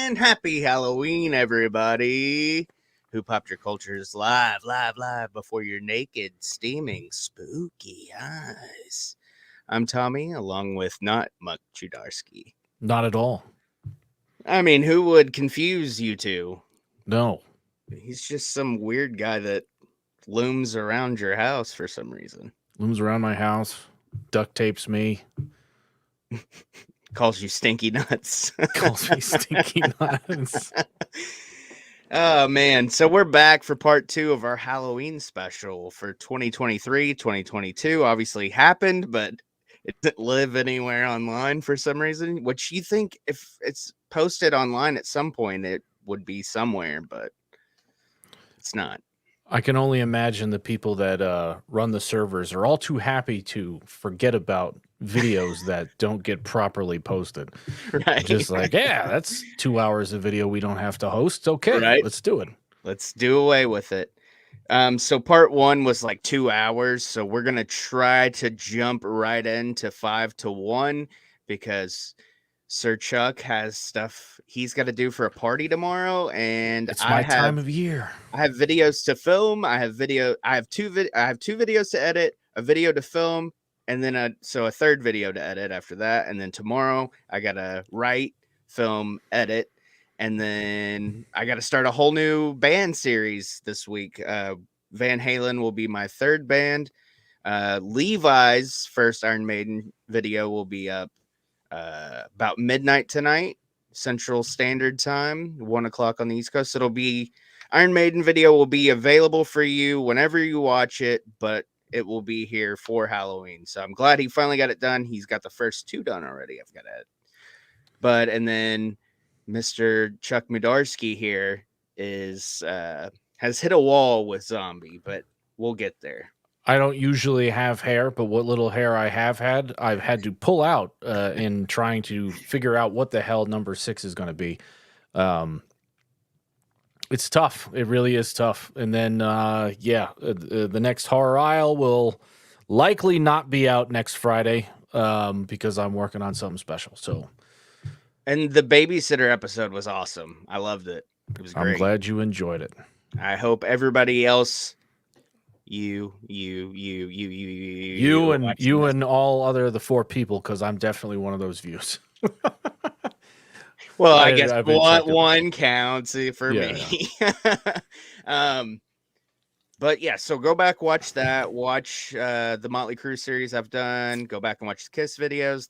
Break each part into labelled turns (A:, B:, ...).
A: And happy Halloween, everybody who popped your cultures live before your naked, steaming, spooky eyes. I'm Tommy, along with not Muck Chudarsky.
B: Not at all.
A: I mean, who would confuse you two?
B: No.
A: He's just some weird guy that looms around your house for some reason.
B: Looms around my house, duct tapes me,
A: Calls you stinky nuts.
B: calls me stinky nuts.
A: Oh man, so we're back for part 2 of our Halloween special for 2023. 2022 obviously happened, but it didn't live anywhere online for some reason, which you think if it's posted online at some point it would be somewhere, but it's not.
B: I can only imagine the people that run the servers are all too happy to forget about videos that don't get properly posted.
A: Right.
B: Just like, yeah, that's 2 hours of video we don't have to host. Okay,
A: Right.
B: let's do it.
A: Let's do away with it. So part 1 was like 2 hours, so we're gonna try to jump right into 5 to 1 because Sir Chuck has stuff he's got to do for a party tomorrow, and
B: It's my time of year.
A: I have videos to film. I have two videos to edit, a video to film, and then a third video to edit after that. And then tomorrow I gotta write, film, edit, and then I gotta start a whole new band series this week. Van Halen will be my third band. Levi's first Iron Maiden video will be up about midnight tonight, Central Standard Time, 1:00 on the East Coast. It'll be Iron Maiden video will be available for you whenever you watch it, but it will be here for Halloween. So I'm glad he finally got it done. He's got the first 2 done already. I've got it. And then Mr. Chuck Mudarsky here is has hit a wall with Zombie, but we'll get there.
B: I don't usually have hair, but what little hair I have had, I've had to pull out in trying to figure out what the hell number 6 is going to be. It's tough. It really is tough. And then, the next Horror Isle will likely not be out next Friday because I'm working on something special. So,
A: and the babysitter episode was awesome. I loved it. It was great.
B: I'm glad you enjoyed it.
A: I hope everybody else, you
B: and all other the 4 people, because I'm definitely one of those views.
A: Well, I guess one counts for me. But yeah, so go back, watch that. Watch the Motley Crue series I've done. Go back and watch the Kiss videos.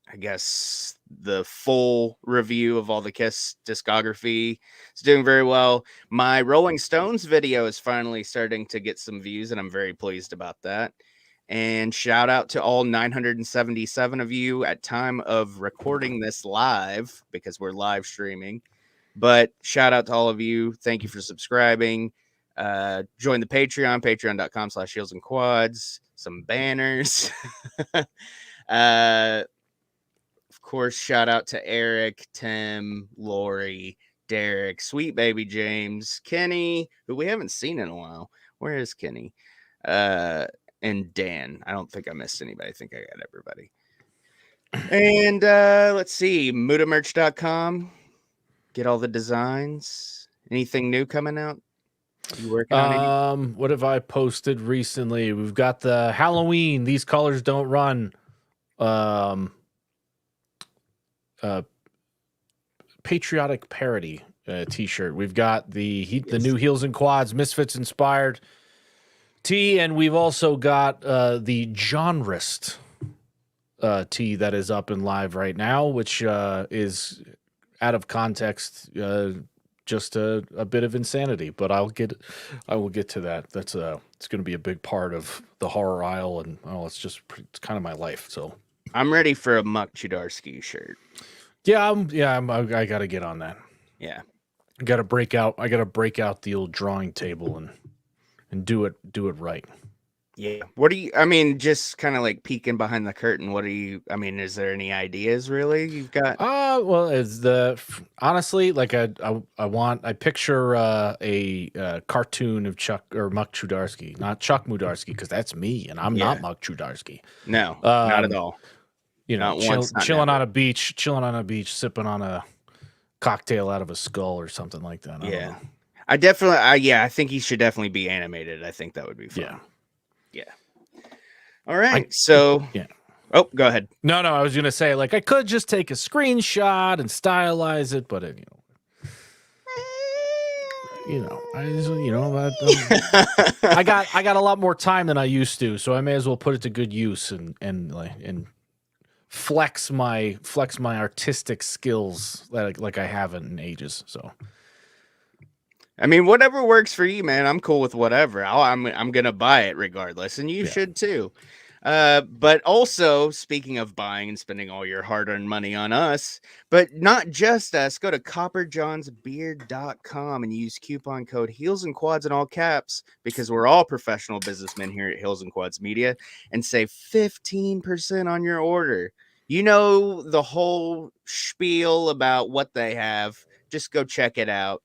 A: I guess the full review of all the Kiss discography is doing very well. My Rolling Stones video is finally starting to get some views, and I'm very pleased about that. And shout out to all 977 of you at time of recording this live, because we're live streaming. But shout out to all of you. Thank you for subscribing. Join the Patreon, patreon.com/heels and quads. Some banners. Of course, shout out to Eric, Tim, Lori, Derek, Sweet Baby James, Kenny, who we haven't seen in a while. Where is Kenny? And Dan. I don't think I missed anybody. I think I got everybody. And let's see, mudamerch.com. Get all the designs. Anything new coming out? You working on any?
B: What have I posted recently? We've got the Halloween These Colors Don't Run patriotic parody t-shirt. We've got the new Heels and Quads Misfits inspired tee, and we've also got the Genrist tee that is up and live right now, which is out of context, just a bit of insanity. But I will get to that. That's it's going to be a big part of the Horror Isle, and it's kind of my life. So
A: I'm ready for a Muck Chudarsky shirt.
B: Yeah, I got to get on that.
A: Yeah,
B: I got to break out the old drawing table and do it right.
A: Yeah. What do you, I mean, just kind of like peeking behind the curtain. What do you, I mean, is there any ideas really you've got?
B: Well, honestly, like I picture a cartoon of Chuck or Muck Chudarsky, not Chuck Mudarsky, because that's me and I'm not Muck Chudarsky.
A: No, not at all.
B: You know,
A: Not once, not
B: chilling
A: never.
B: chilling on a beach, sipping on a cocktail out of a skull or something like that. I don't
A: Yeah.
B: know.
A: I definitely, yeah, I think he should definitely be animated. I think that would be fun.
B: Yeah.
A: Yeah. All right. So,
B: Yeah.
A: oh, go ahead.
B: No, I was gonna say like I could just take a screenshot and stylize it, but it, I got a lot more time than I used to, so I may as well put it to good use and flex my artistic skills like I haven't in ages. So
A: I mean, whatever works for you, man. I'm cool with whatever. I'm gonna buy it regardless, and you
B: Yeah.
A: should too. But also, speaking of buying and spending all your hard-earned money on us, but not just us, go to copperjohnsbeard.com and use coupon code Heels and Quads in all caps, because we're all professional businessmen here at Heels and Quads Media, and save 15% on your order. You know the whole spiel about what they have. Just go check it out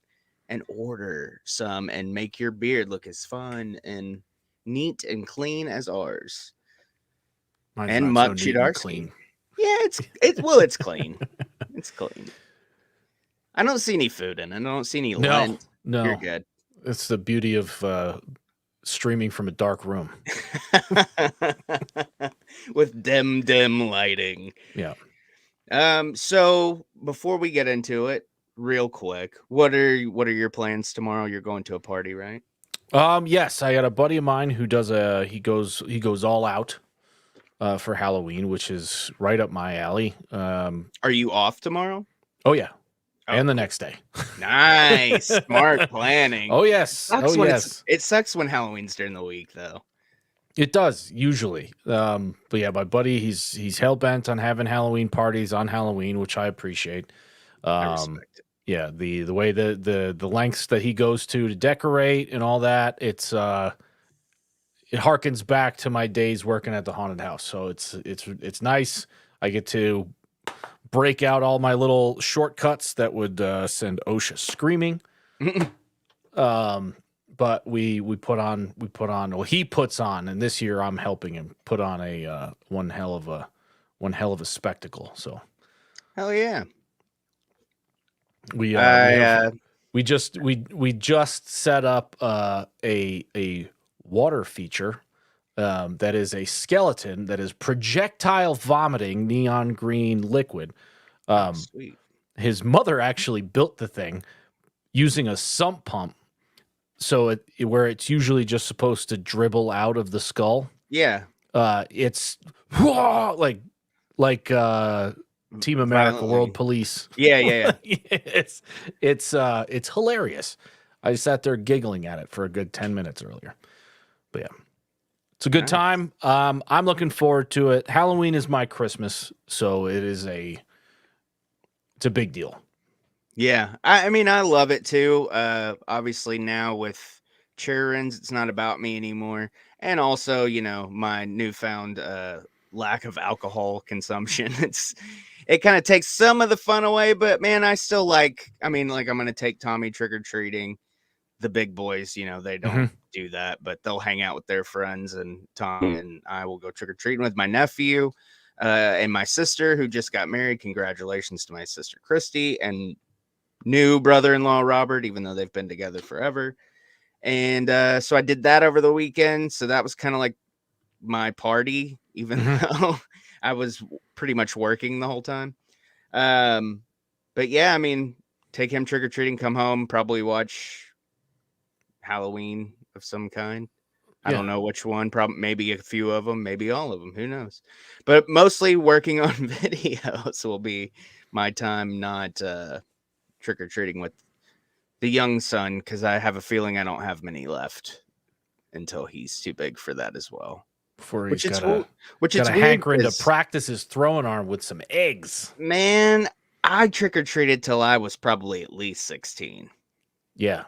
A: and order some and make your beard look as fun and neat and clean as ours.
B: mine's
A: And
B: not
A: Muck
B: so neat and
A: Chidarsky.
B: clean.
A: Yeah, it's clean. It's clean. I don't see any food in it. I don't see any lint.
B: No,
A: You're good.
B: It's the beauty of streaming from a dark room.
A: With dim lighting.
B: Yeah.
A: So before we get into it, real quick, what are your plans tomorrow? You're going to a party, right?
B: Yes, I got a buddy of mine who does he goes all out for Halloween, which is right up my alley.
A: Are you off tomorrow?
B: Oh yeah.
A: Oh,
B: and the
A: cool.
B: next day.
A: Nice. Smart planning.
B: Oh yes.
A: It sucks when Halloween's during the week though.
B: It does usually. But yeah, my buddy, he's hell bent on having Halloween parties on Halloween, which I appreciate.
A: I respect it.
B: Yeah, the way the lengths that he goes to decorate and all that, it harkens back to my days working at the haunted house. So it's nice. I get to break out all my little shortcuts that would send OSHA screaming. But we put on, well, he puts on, and this year I'm helping him put on a one hell of a spectacle. So
A: hell yeah.
B: We just set up a water feature that is a skeleton that is projectile vomiting neon green liquid.
A: Sweet.
B: His mother actually built the thing using a sump pump, so where it's usually just supposed to dribble out of the skull.
A: Yeah.
B: It's like Team America,
A: Violently.
B: World Police.
A: Yeah.
B: It's hilarious. I sat there giggling at it for a good 10 minutes earlier. But yeah, it's a good time. I'm looking forward to it. Halloween is my Christmas, so it's a big deal.
A: Yeah. I mean, I love it too. Obviously now with children's, it's not about me anymore. And also, my newfound lack of alcohol consumption. It kind of takes some of the fun away, but man, I still I'm going to take Tommy trick-or-treating. The big boys, they don't do that, but they'll hang out with their friends, and Tommy and I will go trick-or-treating with my nephew and my sister who just got married. Congratulations to my sister Christy and new brother-in-law Robert, even though they've been together forever. And so I did that over the weekend. So that was kind of like my party, even though I was pretty much working the whole time. But yeah, I mean, take him trick-or-treating, come home, probably watch Halloween of some kind. I don't know which one, probably maybe a few of them, maybe all of them, who knows. But mostly working on videos will be my time, not trick-or-treating with the young son, because I have a feeling I don't have many left until he's too big for that as well.
B: Before
A: Which
B: he's
A: is
B: got a hankering to practice his throwing arm with some eggs.
A: Man, I trick-or-treated till I was probably at least 16.
B: Yeah.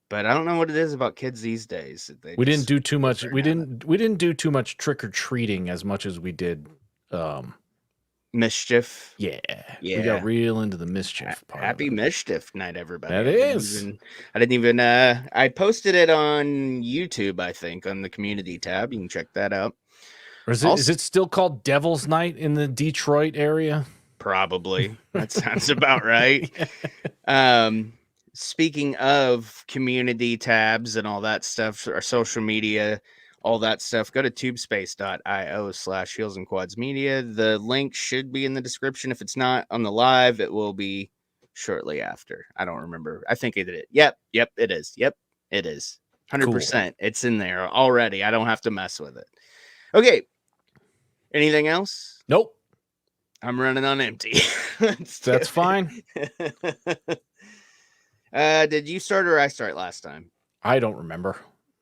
A: But I don't know what it is about kids these days.
B: We didn't do too much. We didn't do too much trick-or-treating as much as we did
A: mischief.
B: Yeah. We got real into the mischief part.
A: Happy mischief night, everybody.
B: That is.
A: I didn't even I posted it on YouTube, I think, on the community tab. You can check that out.
B: Or is it still called Devil's Night in the Detroit area?
A: Probably. That sounds about right. Speaking of community tabs and all that stuff, our social media, all that stuff, go to tubespace.io/Heels and Quads Media. The link should be in the description. If it's not on the live, it will be shortly after. I don't remember. I think it did. Yep, it is. Yep, it is. 100%. It's in there already. I don't have to mess with it. Okay. Anything else?
B: Nope.
A: I'm running on empty.
B: That's fine.
A: Did you start or I start last time?
B: I don't remember.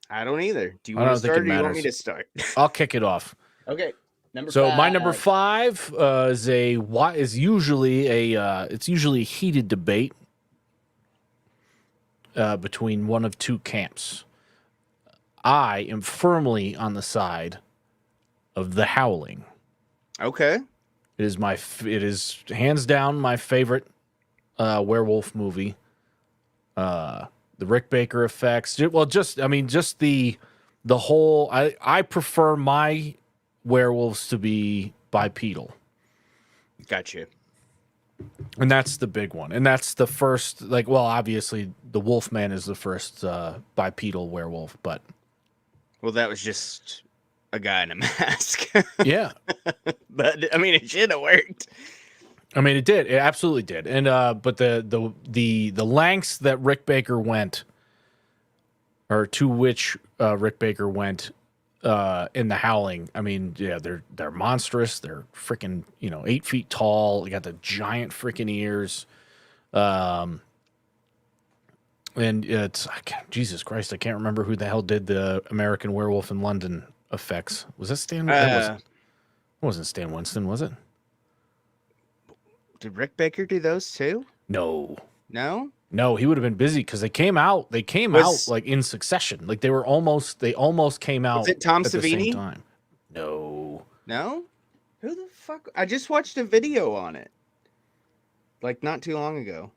A: I don't either. Do you want to start or do you want me to start?
B: I'll kick it off.
A: Okay.
B: My number 5 is usually a heated debate between one of two camps. I am firmly on the side of The Howling.
A: Okay.
B: It is hands down my favorite werewolf movie. The Rick Baker effects. Well, just the whole. I prefer my werewolves to be bipedal.
A: Gotcha.
B: And that's the big one. And that's the first. Obviously, the Wolfman is the first bipedal werewolf, but.
A: Well, that was just a guy in a mask.
B: Yeah.
A: But it should have worked.
B: It did. It absolutely did. And but the lengths that Rick Baker went, or to which Rick Baker went in The Howling. They're monstrous. They're freaking 8 feet tall. They got the giant freaking ears. And it's Jesus Christ, I can't remember who the hell did the American Werewolf in London effects. Was that Stan? It wasn't Stan Winston, was it?
A: Did Rick Baker do those too?
B: No,
A: he
B: would have been busy because they came out like in succession. Like they almost came out.
A: Was it Tom
B: at
A: Savini?
B: The same time. No.
A: Who the fuck? I just watched a video on it, like not too long ago.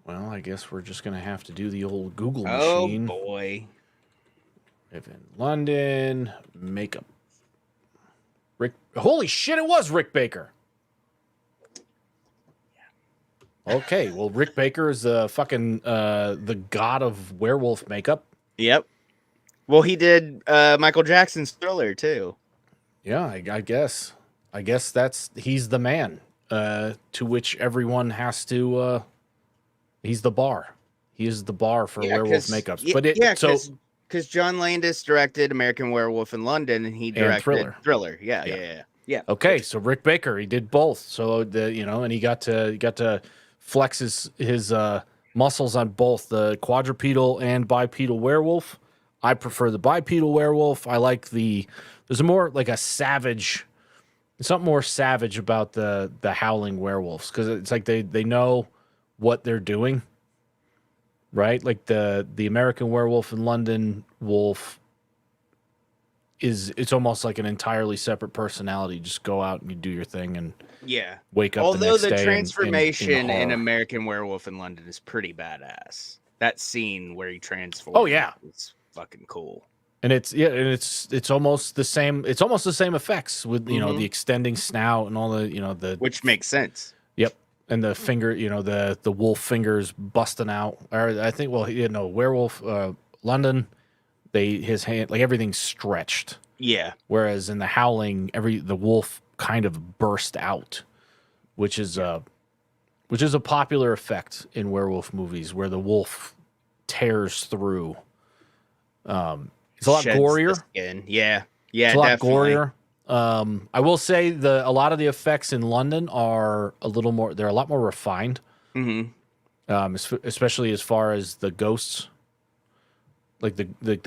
B: Well, I guess we're just gonna have to do the old Google machine.
A: Oh boy.
B: Live in London, makeup. Holy shit! It was Rick Baker. Okay, well, Rick Baker is the god of werewolf makeup.
A: Yep. Well, he did Michael Jackson's Thriller too.
B: Yeah, I guess. I guess he's the man. To which everyone has to. He's the bar. He is the bar for werewolf makeups.
A: Because John Landis directed American Werewolf in London, and he directed Thriller. Yeah.
B: Okay, so Rick Baker, he did both. So and he got to flex his muscles on both the quadrupedal and bipedal werewolf. I prefer the bipedal werewolf. I like there's more like a savage, something more savage about the howling werewolves because it's like they know what they're doing, right? Like the American Werewolf in London wolf it's almost like an entirely separate personality. You just go out and you do your thing and wake up.
A: Although
B: the
A: transformation in American Werewolf in London is pretty badass. That scene where he transforms.
B: Oh yeah,
A: it's fucking cool.
B: And it's almost the same. It's almost the same effects with the extending snout and all the
A: which makes sense.
B: Yep. And the finger, the wolf fingers busting out. Or I think, werewolf, London, his hand, like everything's stretched.
A: Yeah.
B: Whereas in The Howling, the wolf kind of burst out, which is a popular effect in werewolf movies, where the wolf tears through. It's a lot gorier.
A: Yeah,
B: it's a lot gorier. I will say a lot of the effects in London are they're a lot more refined. Mm-hmm. Especially as far as the ghosts, like the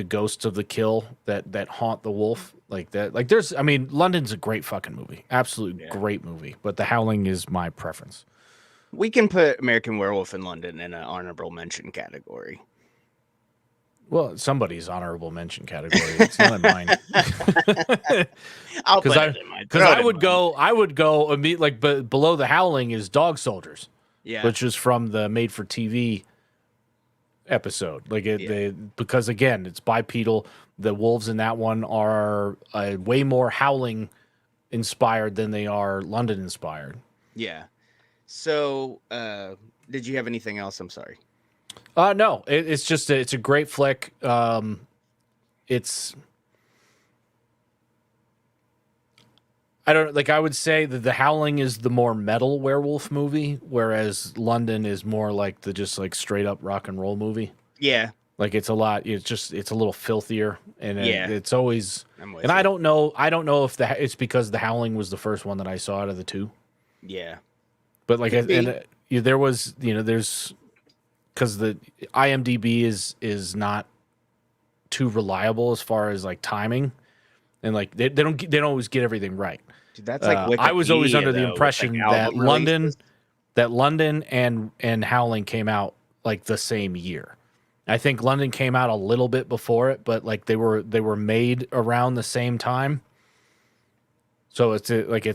B: ghosts of the kill that haunt the wolf, like that. Like London's a great fucking movie, absolute great movie. But The Howling is my preference.
A: We can put American Werewolf in London in an honorable mention category.
B: Well, somebody's honorable mention category. It's not in mine.
A: I'll put it in mine.
B: Because I would go immediately, but below The Howling is Dog Soldiers. Yeah. Which is from the Made for TV episode. Because again, it's bipedal. The wolves in that one are way more Howling inspired than they are London inspired.
A: Yeah. So, did you have anything else? I'm sorry.
B: No, it's just it's a great flick. It's I don't like. I would say that The Howling is the more metal werewolf movie, whereas London is more like the just like straight up rock and roll movie.
A: Yeah.
B: Like it's a lot. It's a little filthier, and
A: Yeah.
B: it's always.
A: I'm with
B: And
A: you.
B: I don't know. I don't know if it's because The Howling was the first one that I saw out of the two.
A: Yeah.
B: But like,
A: Could be.
B: there was, there's because the IMDb is not too reliable as far as like timing, and like they don't always get everything right.
A: Dude, that's like
B: I was always
A: Wikipedia,
B: under the
A: though, with,
B: impression
A: like,
B: that
A: album releases.
B: London and Howling came out like the same year. I think London came out a little bit before it, but like they were made around the same time. So it's like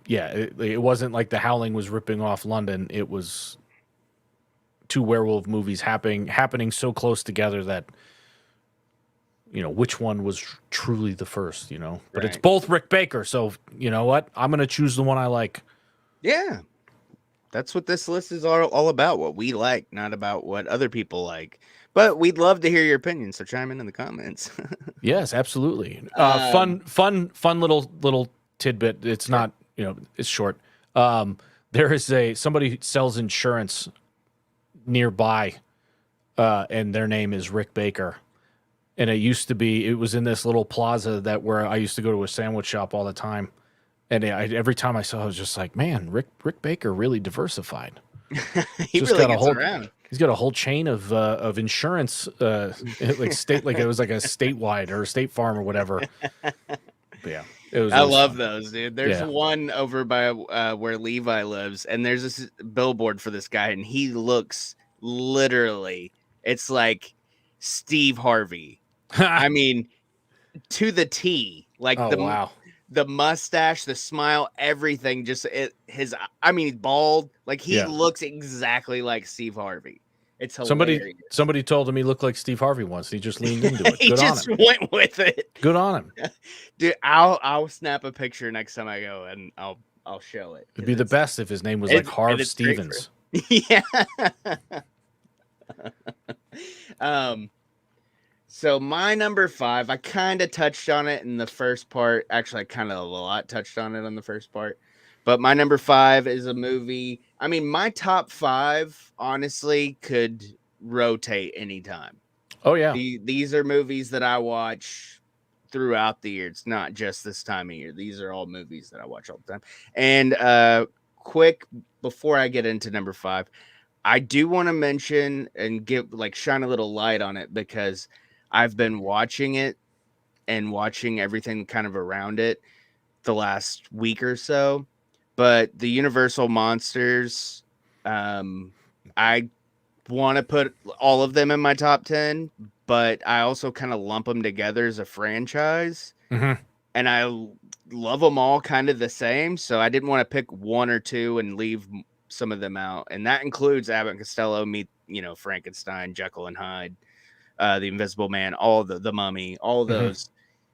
B: yeah, it wasn't like The Howling was ripping off London. It was two werewolf movies happening so close together that which one was truly the first, but it's
A: Right.
B: both Rick Baker. So you know what? I'm going to choose the one I like.
A: Yeah. That's what this list is all about. What we like, not about what other people like. But we'd love to hear your opinion. So chime in the comments.
B: Yes, absolutely.
A: Um,
B: Fun little tidbit. It's
A: Sure.
B: not, it's short. There is somebody who sells insurance nearby, and their name is Rick Baker. And it was in this little plaza where I used to go to a sandwich shop all the time. And every time I saw it, I was just like, man, Rick Baker really diversified.
A: he
B: Just
A: really
B: got a
A: gets
B: whole
A: around.
B: He's got a whole chain of insurance, like it was like a statewide or a State Farm or whatever. But yeah, it was.
A: I
B: It was
A: love
B: fun.
A: those, dude. There's
B: Yeah.
A: one over by where Levi lives, and there's this billboard for this guy, and he looks literally, it's like Steve Harvey. I mean, to the T. Like
B: Oh wow.
A: the mustache, the smile, everything. Just I mean, he's bald. Like he
B: Yeah.
A: looks exactly like Steve Harvey. It's hilarious.
B: Somebody told him he looked like Steve Harvey once. He just leaned into it.
A: He
B: Good on
A: just
B: him.
A: went with it.
B: Good on him.
A: Dude, I'll snap a picture next time I go, and I'll show it.
B: It'd be the best if his name was like Harv
A: it's great
B: Stevens.
A: Yeah. So my number 5, I kind of touched on it in the first part. Actually, I kind of a lot touched on it on the first part. But my number 5 is a movie. I mean, my top 5 honestly could rotate anytime.
B: Oh yeah.
A: These are movies that I watch throughout the year. It's not just this time of year. These are all movies that I watch all the time. And quick, before I get into number 5, I do want to mention and shine a little light on it, because I've been watching it and watching everything kind of around it the last week or so. But the Universal Monsters, I want to put all of them in my top 10, but I also kind of lump them together as a franchise.
B: Mm-hmm.
A: And I love them all kind of the same. So I didn't want to pick one or two and leave some of them out. And that includes Abbott and Costello, Frankenstein, Jekyll and Hyde, The Invisible Man, all the Mummy, all those.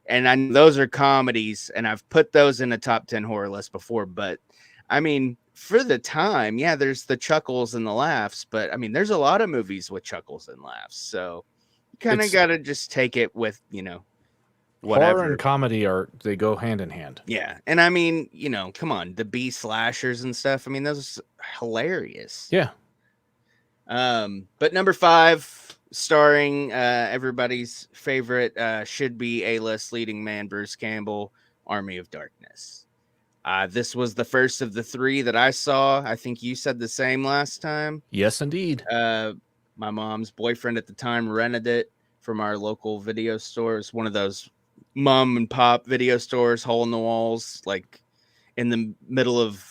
A: And I know those are comedies, and I've put those in a top 10 horror list before. But I mean, for the time, yeah, there's the chuckles and the laughs, but I mean, there's a lot of movies with chuckles and laughs. So you kind of got to just take it with, whatever.
B: Horror and comedy they go hand in hand.
A: Yeah. And I mean, come on, the B slashers and stuff. I mean, those are hilarious.
B: Yeah.
A: But number 5, starring everybody's favorite should be A-list leading man Bruce Campbell, Army of Darkness. This was the first of the 3 that I saw. I think you said the same last time.
B: Yes, indeed.
A: My mom's boyfriend at the time rented it from our local video store. It's one of those mom and pop video stores, hole in the walls, like in the middle of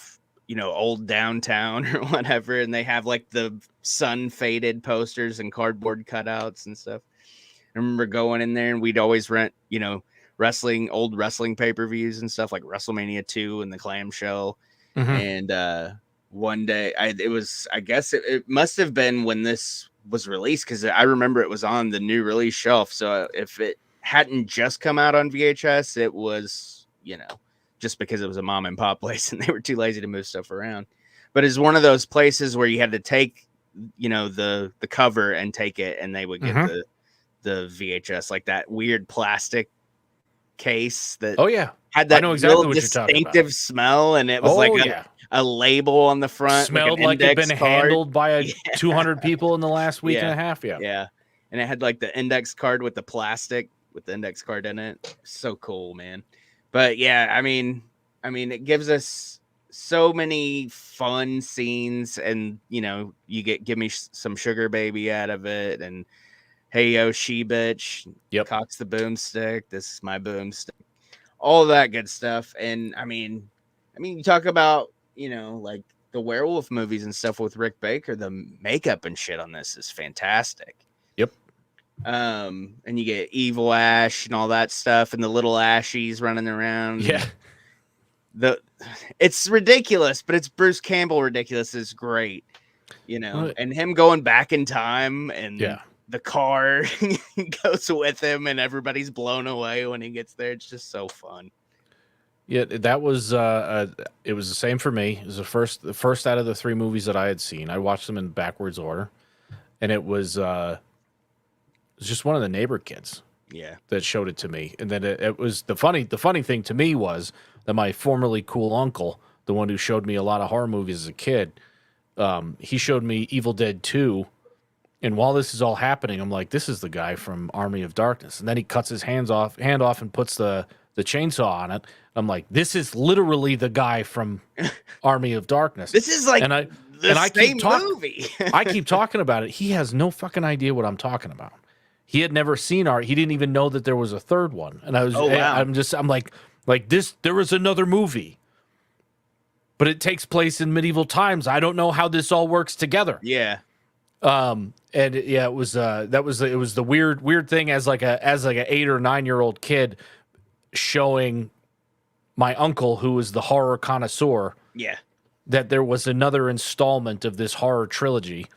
A: old downtown or whatever, and they have like the sun faded posters and cardboard cutouts and stuff. I remember going in there, and we'd always rent old wrestling pay-per-views and stuff, like WrestleMania 2 and the clamshell.
B: Mm-hmm.
A: And one day I guess it must have been when this was released, because I remember it was on the new release shelf. So if it hadn't just come out on VHS. It was, just because it was a mom and pop place and they were too lazy to move stuff around. But it's one of those places where you had to take, the cover and take it, and they would get the VHS, like that weird plastic case that had that
B: I know exactly
A: real
B: what you're talking about.
A: distinctive smell, and it was a label on the front.
B: Smelled like it'd been handled by 200 people in the last week and a half.
A: Yeah. And it had like the index card with the plastic with the index card in it. So cool, man. But yeah, I mean, it gives us so many fun scenes, and you give me some Sugar Baby out of it, and hey yo she bitch, cocks the boomstick, this is my boomstick, all that good stuff. And I mean you talk about like the werewolf movies and stuff with Rick Baker, the makeup and shit on this is fantastic. And you get Evil Ash and all that stuff, and the little Ashies running around. It's ridiculous, but it's Bruce Campbell ridiculous is great, and him going back in time, and the car goes with him, and everybody's blown away when he gets there. It's just so fun.
B: Yeah, that was it was the same for me. It was the first out of the 3 movies that I had seen. I watched them in backwards order, and it was just one of the neighbor kids that showed it to me. And then it was the funny thing to me was that my formerly cool uncle, the one who showed me a lot of horror movies as a kid, he showed me Evil Dead 2. And while this is all happening, I'm like, this is the guy from Army of Darkness. And then he cuts his hand off and puts the chainsaw on it. I'm like, this is literally the guy from Army of Darkness.
A: This is like
B: I
A: same movie.
B: I keep talking about it. He has no fucking idea what I'm talking about. He had never seen art. He didn't even know that there was a third one. And I'm like this, there was another movie, but it takes place in medieval times. I don't know how this all works together.
A: Yeah.
B: It was the weird thing as like an 8 or 9 year old kid showing my uncle, who was the horror connoisseur, that there was another installment of this horror trilogy.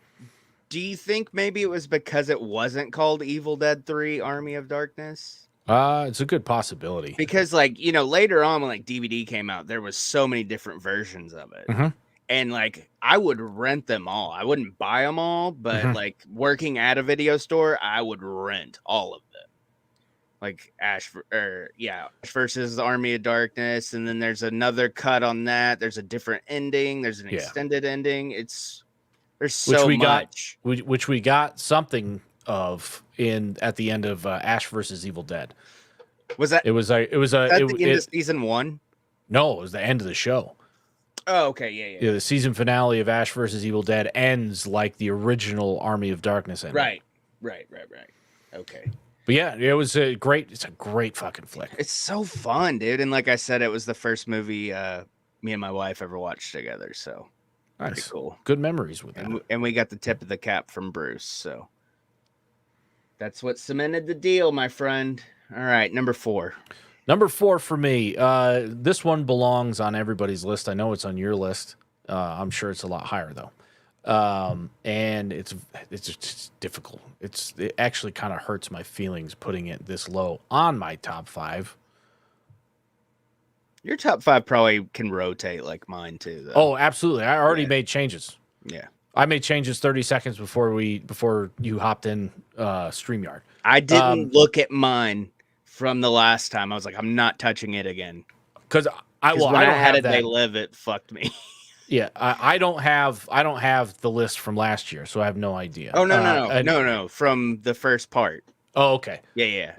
A: Do you think maybe it was because it wasn't called Evil Dead 3 Army of Darkness?
B: It's a good possibility.
A: Because later on when DVD came out, there was so many different versions of it. And I would rent them all. I wouldn't buy them all, but working at a video store, I would rent all of them. Like Ash versus the Army of Darkness, and then there's another cut on that. There's a different ending. There's an extended ending. There's so much.
B: Which we got something of at the end of Ash versus Evil Dead.
A: Was that?
B: It was the end
A: of season 1?
B: No, it was the end of the show.
A: Oh, okay, yeah.
B: The season finale of Ash versus Evil Dead ends like the original Army of Darkness ended.
A: Right. Okay.
B: But yeah, it's a great fucking flick.
A: It's so fun, dude. And like I said, it was the first movie me and my wife ever watched together. So
B: nice.
A: Pretty cool.
B: Good memories with that.
A: And we got the tip of the cap from Bruce. So that's what cemented the deal, my friend. All right, number 4.
B: Number 4 for me. This one belongs on everybody's list. I know it's on your list. I'm sure it's a lot higher though. And it's just difficult. It actually kind of hurts my feelings putting it this low on my top 5.
A: Your top 5 probably can rotate like mine too, though.
B: Oh, absolutely. I already made changes.
A: Yeah.
B: I made changes 30 seconds before you hopped in StreamYard.
A: I didn't look at mine from the last time. I was like, I'm not touching it again.
B: Because I don't
A: had
B: have
A: it.
B: that.
A: They live. It fucked me.
B: Yeah, I don't have the list from last year, so I have no idea.
A: Oh no, from the first part.
B: Oh, okay.
A: Yeah.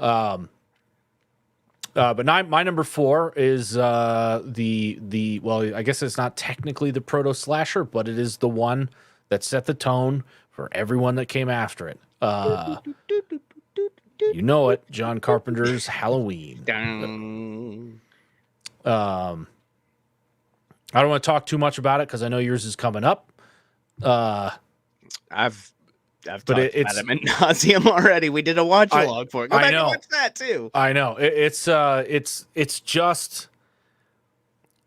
B: But my number 4 is the well, I guess it's not technically the proto slasher, but it is the one that set the tone for everyone that came after it. You know it, John Carpenter's Halloween. I don't want to talk too much about it because I know yours is coming up.
A: I've talked about it ad nauseum already. We did a watch along for it. Go back and watch that too.
B: I know it's just.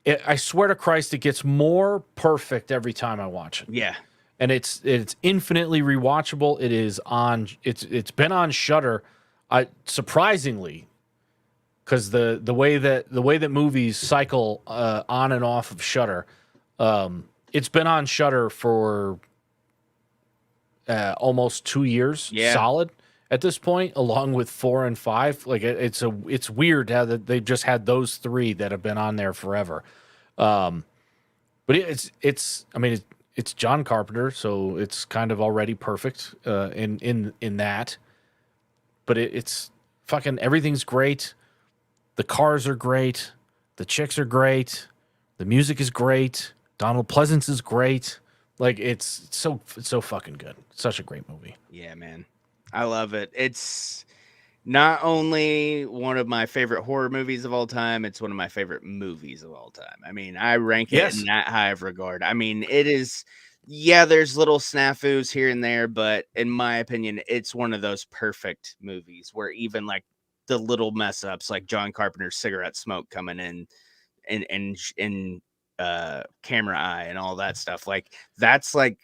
B: I swear to Christ, it gets more perfect every time I watch it.
A: Yeah,
B: and it's infinitely rewatchable. It is on. It's been on Shudder. I surprisingly, because the way that movies cycle on and off of Shudder, it's been on Shudder for almost 2 years
A: Yeah.
B: solid at this point, along with 4 and 5. Like it's weird how that they've just had those three that have been on there forever. Um, but it's I mean it's John Carpenter, so it's kind of already perfect in that. But it's fucking everything's great. The cars are great. The chicks are great. The music is great. Donald Pleasance is great. Like it's so fucking good. Such a great movie.
A: Yeah, man. I love it. It's not only one of my favorite horror movies of all time, it's one of my favorite movies of all time. I mean, I rank it in
B: Yes.
A: that high of regard. I mean, it is, yeah, there's little snafus here and there, but in my opinion, it's one of those perfect movies where even like the little mess ups, like John Carpenter's cigarette smoke coming in and camera eye and all that stuff, like that's like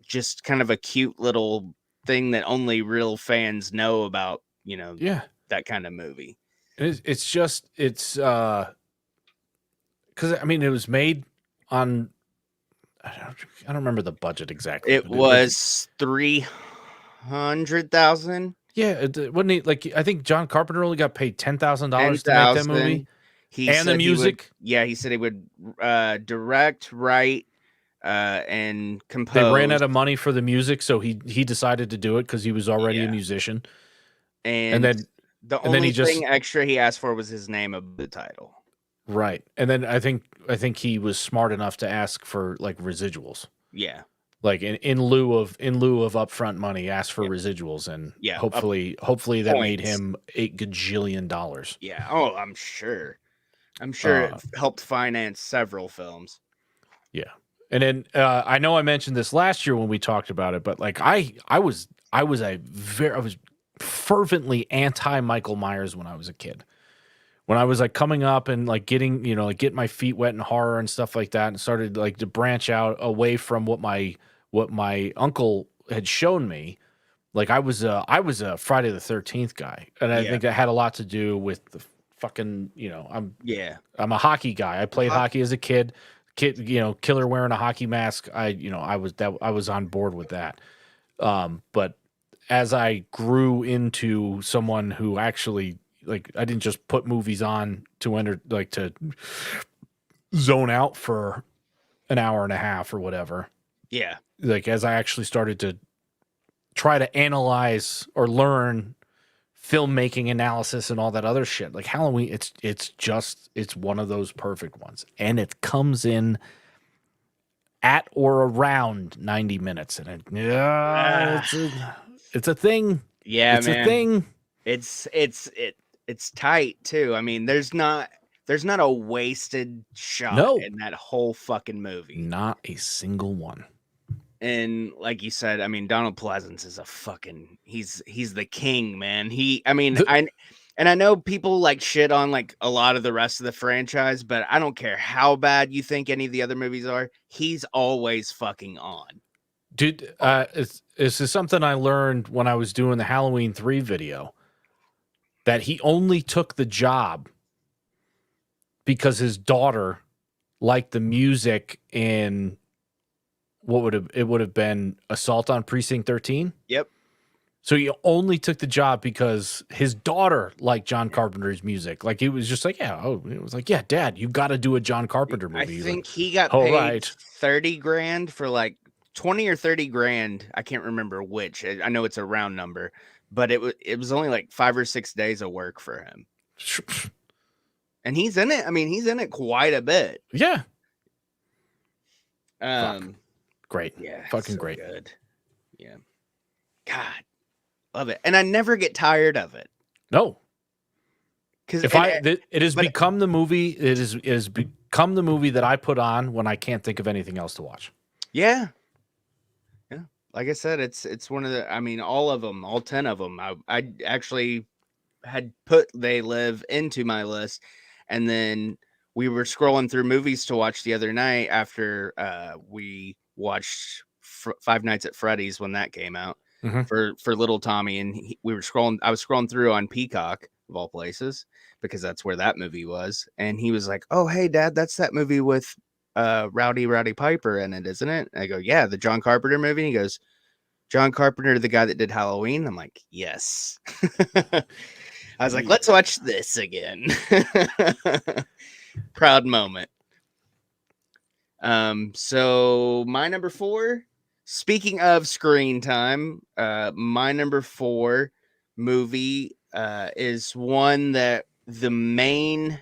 A: just kind of a cute little thing that only real fans know about,
B: Yeah.
A: that kind of movie.
B: It's just because I mean it was made on I don't remember the budget exactly.
A: It
B: But
A: was 300,000.
B: yeah, wasn't he like I think John Carpenter only got paid $10,000 to make that
A: 10,000.
B: movie
A: He
B: and the
A: said
B: music.
A: he said he would direct, write, and
B: They
A: compose.
B: ran out of money for the music, so he decided to do it because he was already a musician.
A: And
B: then
A: the
B: and then
A: only
B: he just
A: thing extra he asked for was his name of the title.
B: right, and then I think he was smart enough to ask for like residuals,
A: Yeah.
B: like in lieu of upfront money, ask for
A: Yeah.
B: residuals, and
A: Yeah,
B: hopefully that made
A: points.
B: him $8 gajillion.
A: Yeah. Oh, I'm sure. It helped finance several films.
B: Yeah. And then I know I mentioned this last year when we talked about it, but like I was fervently anti Michael Myers when I was a kid. When I was like coming up and like getting, like getting my feet wet in horror and stuff like that, and started like to branch out away from what my uncle had shown me. Like I was a Friday the 13th guy, and I think that had a lot to do with the fucking, I'm a hockey guy. I played hockey as a kid, killer wearing a hockey mask. I was on board with that. But as I grew into someone who actually like, I didn't just put movies on to to zone out for an hour and a half or whatever.
A: Yeah.
B: Like as I actually started to try to analyze or learn filmmaking analysis and all that other shit, like Halloween, it's one of those perfect ones, and it comes in at or around 90 minutes, and it's a thing.
A: Yeah,
B: It's
A: man.
B: a thing.
A: It's tight too. I mean, there's not a wasted shot in that whole fucking movie.
B: Not a single one.
A: And like you said, I mean, Donald Pleasance is a fucking he's the king, man. I know people like shit on like a lot of the rest of the franchise, but I don't care how bad you think any of the other movies are. He's always fucking on.
B: Dude, this is something I learned when I was doing the Halloween 3 video, that he only took the job because his daughter liked the music in would have been Assault on Precinct 13.
A: Yep.
B: So he only took the job because his daughter liked John Carpenter's music. Like, it was just like, it was like, yeah, Dad, you got to do a John Carpenter movie.
A: I think he got paid $30,000 for like 20 or 30 grand. I can't remember which. I know it's a round number, but it was only like 5 or 6 days of work for him. And he's in it. I mean, he's in it quite a bit.
B: Yeah.
A: Great. Yeah.
B: Fucking great.
A: Good. Yeah. God. Love it. And I never get tired of it.
B: No. Because it has become the movie. It has become the movie that I put on when I can't think of anything else to watch.
A: Yeah. Yeah. Like I said, it's one of the, I mean, all of them, all 10 of them. I actually had put They Live into my list, and then we were scrolling through movies to watch the other night after we watched Five Nights at Freddy's when that came out. for little Tommy, and we were scrolling. I was scrolling through on Peacock of all places because that's where that movie was, and he was like, "Oh, hey, Dad, that's that movie with Rowdy Piper in it, isn't it?" I go, "Yeah, the John Carpenter movie." And he goes, "John Carpenter, the guy that did Halloween?" I'm like, "Yes." I was like, "Let's watch this again." Proud moment. So my number 4, speaking of screen time, my number 4 movie is one that the main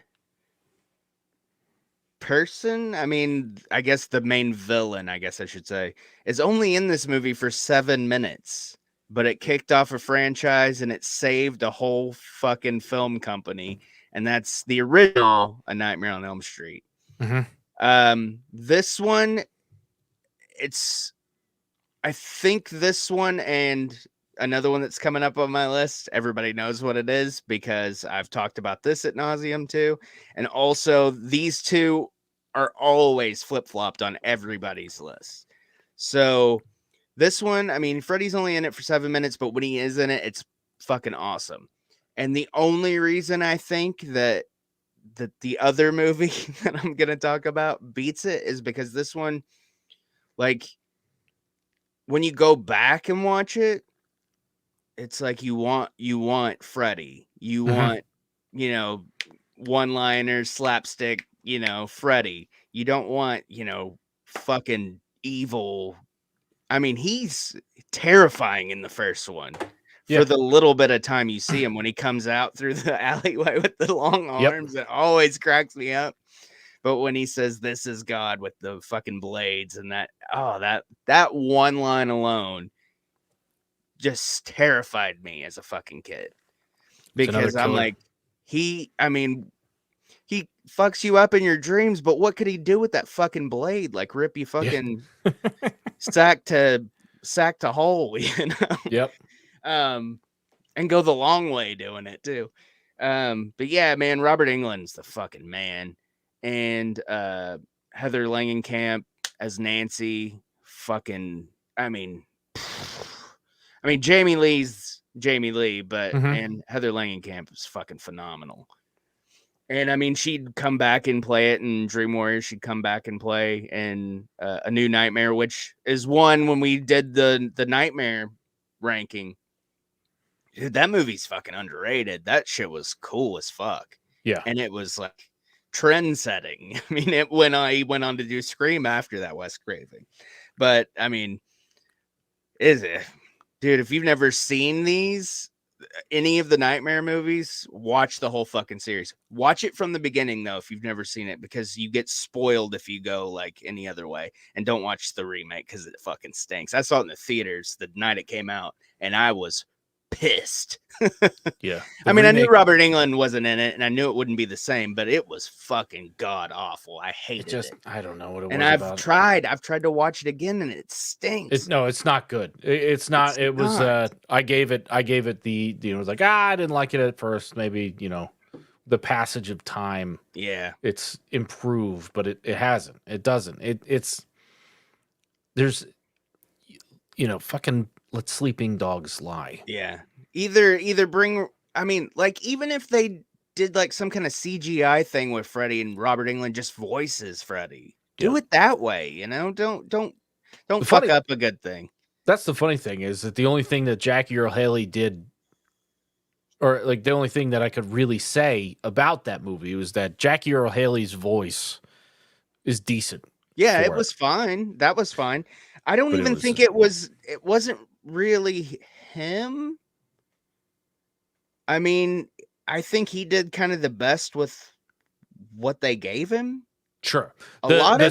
A: person, I guess the main villain, I guess I should say, is only in this movie for 7 minutes, but it kicked off a franchise and it saved a whole fucking film company, and that's the original A Nightmare on Elm Street. This one, I think this one and another one that's coming up on my list, everybody knows what it is because I've talked about this at nauseum too. And also, these two are always flip-flopped on everybody's list. So this one, Freddy's only in it for 7 minutes, but when he is in it, it's fucking awesome. And the only reason I think that the other movie that I'm going to talk about beats it is because this one, like, when you go back and watch it, it's like you want Freddy. You want, one-liners, slapstick, Freddy. You don't want, fucking evil. He's terrifying in the first one. For the little bit of time you see him when he comes out through the alleyway with the long arms, it always cracks me up. But when he says, "This is God," with the fucking blades and that one line alone just terrified me as a fucking kid. Because I'm like, he fucks you up in your dreams, but what could he do with that fucking blade? Like rip you fucking sack to hole,
B: Yep.
A: And go the long way doing it too. But yeah, man, Robert Englund's the fucking man. And Heather Langenkamp as Nancy, fucking, Jamie Lee's Jamie Lee, but and Heather Langenkamp is fucking phenomenal. And she'd come back and play it in Dream Warriors. She'd come back and play in A New Nightmare, which is one when we did the Nightmare ranking. Dude, that movie's fucking underrated. That shit was cool as fuck.
B: Yeah.
A: And it was like trend setting. He went on to do Scream after that, Wes Craven. But is it? Dude, if you've never seen any of the Nightmare movies, watch the whole fucking series. Watch it from the beginning, though, if you've never seen it, because you get spoiled if you go like any other way. And don't watch the remake because it fucking stinks. I saw it in the theaters the night it came out, and I was pissed.
B: Yeah.
A: I knew Robert Englund wasn't in it, and I knew it wouldn't be the same, but it was fucking god awful. I hated it.
B: I don't know what it was.
A: And I've tried to watch it again, and it stinks.
B: It's not good. It's not. It was. I gave it the. It was like, I didn't like it at first. Maybe the passage of time.
A: Yeah,
B: it's improved, but it hasn't. It doesn't. It's. There's. Fucking let sleeping dogs lie.
A: Yeah. Either bring. Even if they did like some kind of CGI thing with Freddy and Robert Englund just voices Freddy, do it that way. Don't fuck up a good thing.
B: That's the funny thing is that the only thing that Jackie Earle Haley did, or like the only thing that I could really say about that movie was that Jackie Earle Haley's voice is decent.
A: Yeah, it was fine. That was fine. I don't even think it wasn't really him. I think he did kind of the best with what they gave him.
B: Sure.
A: The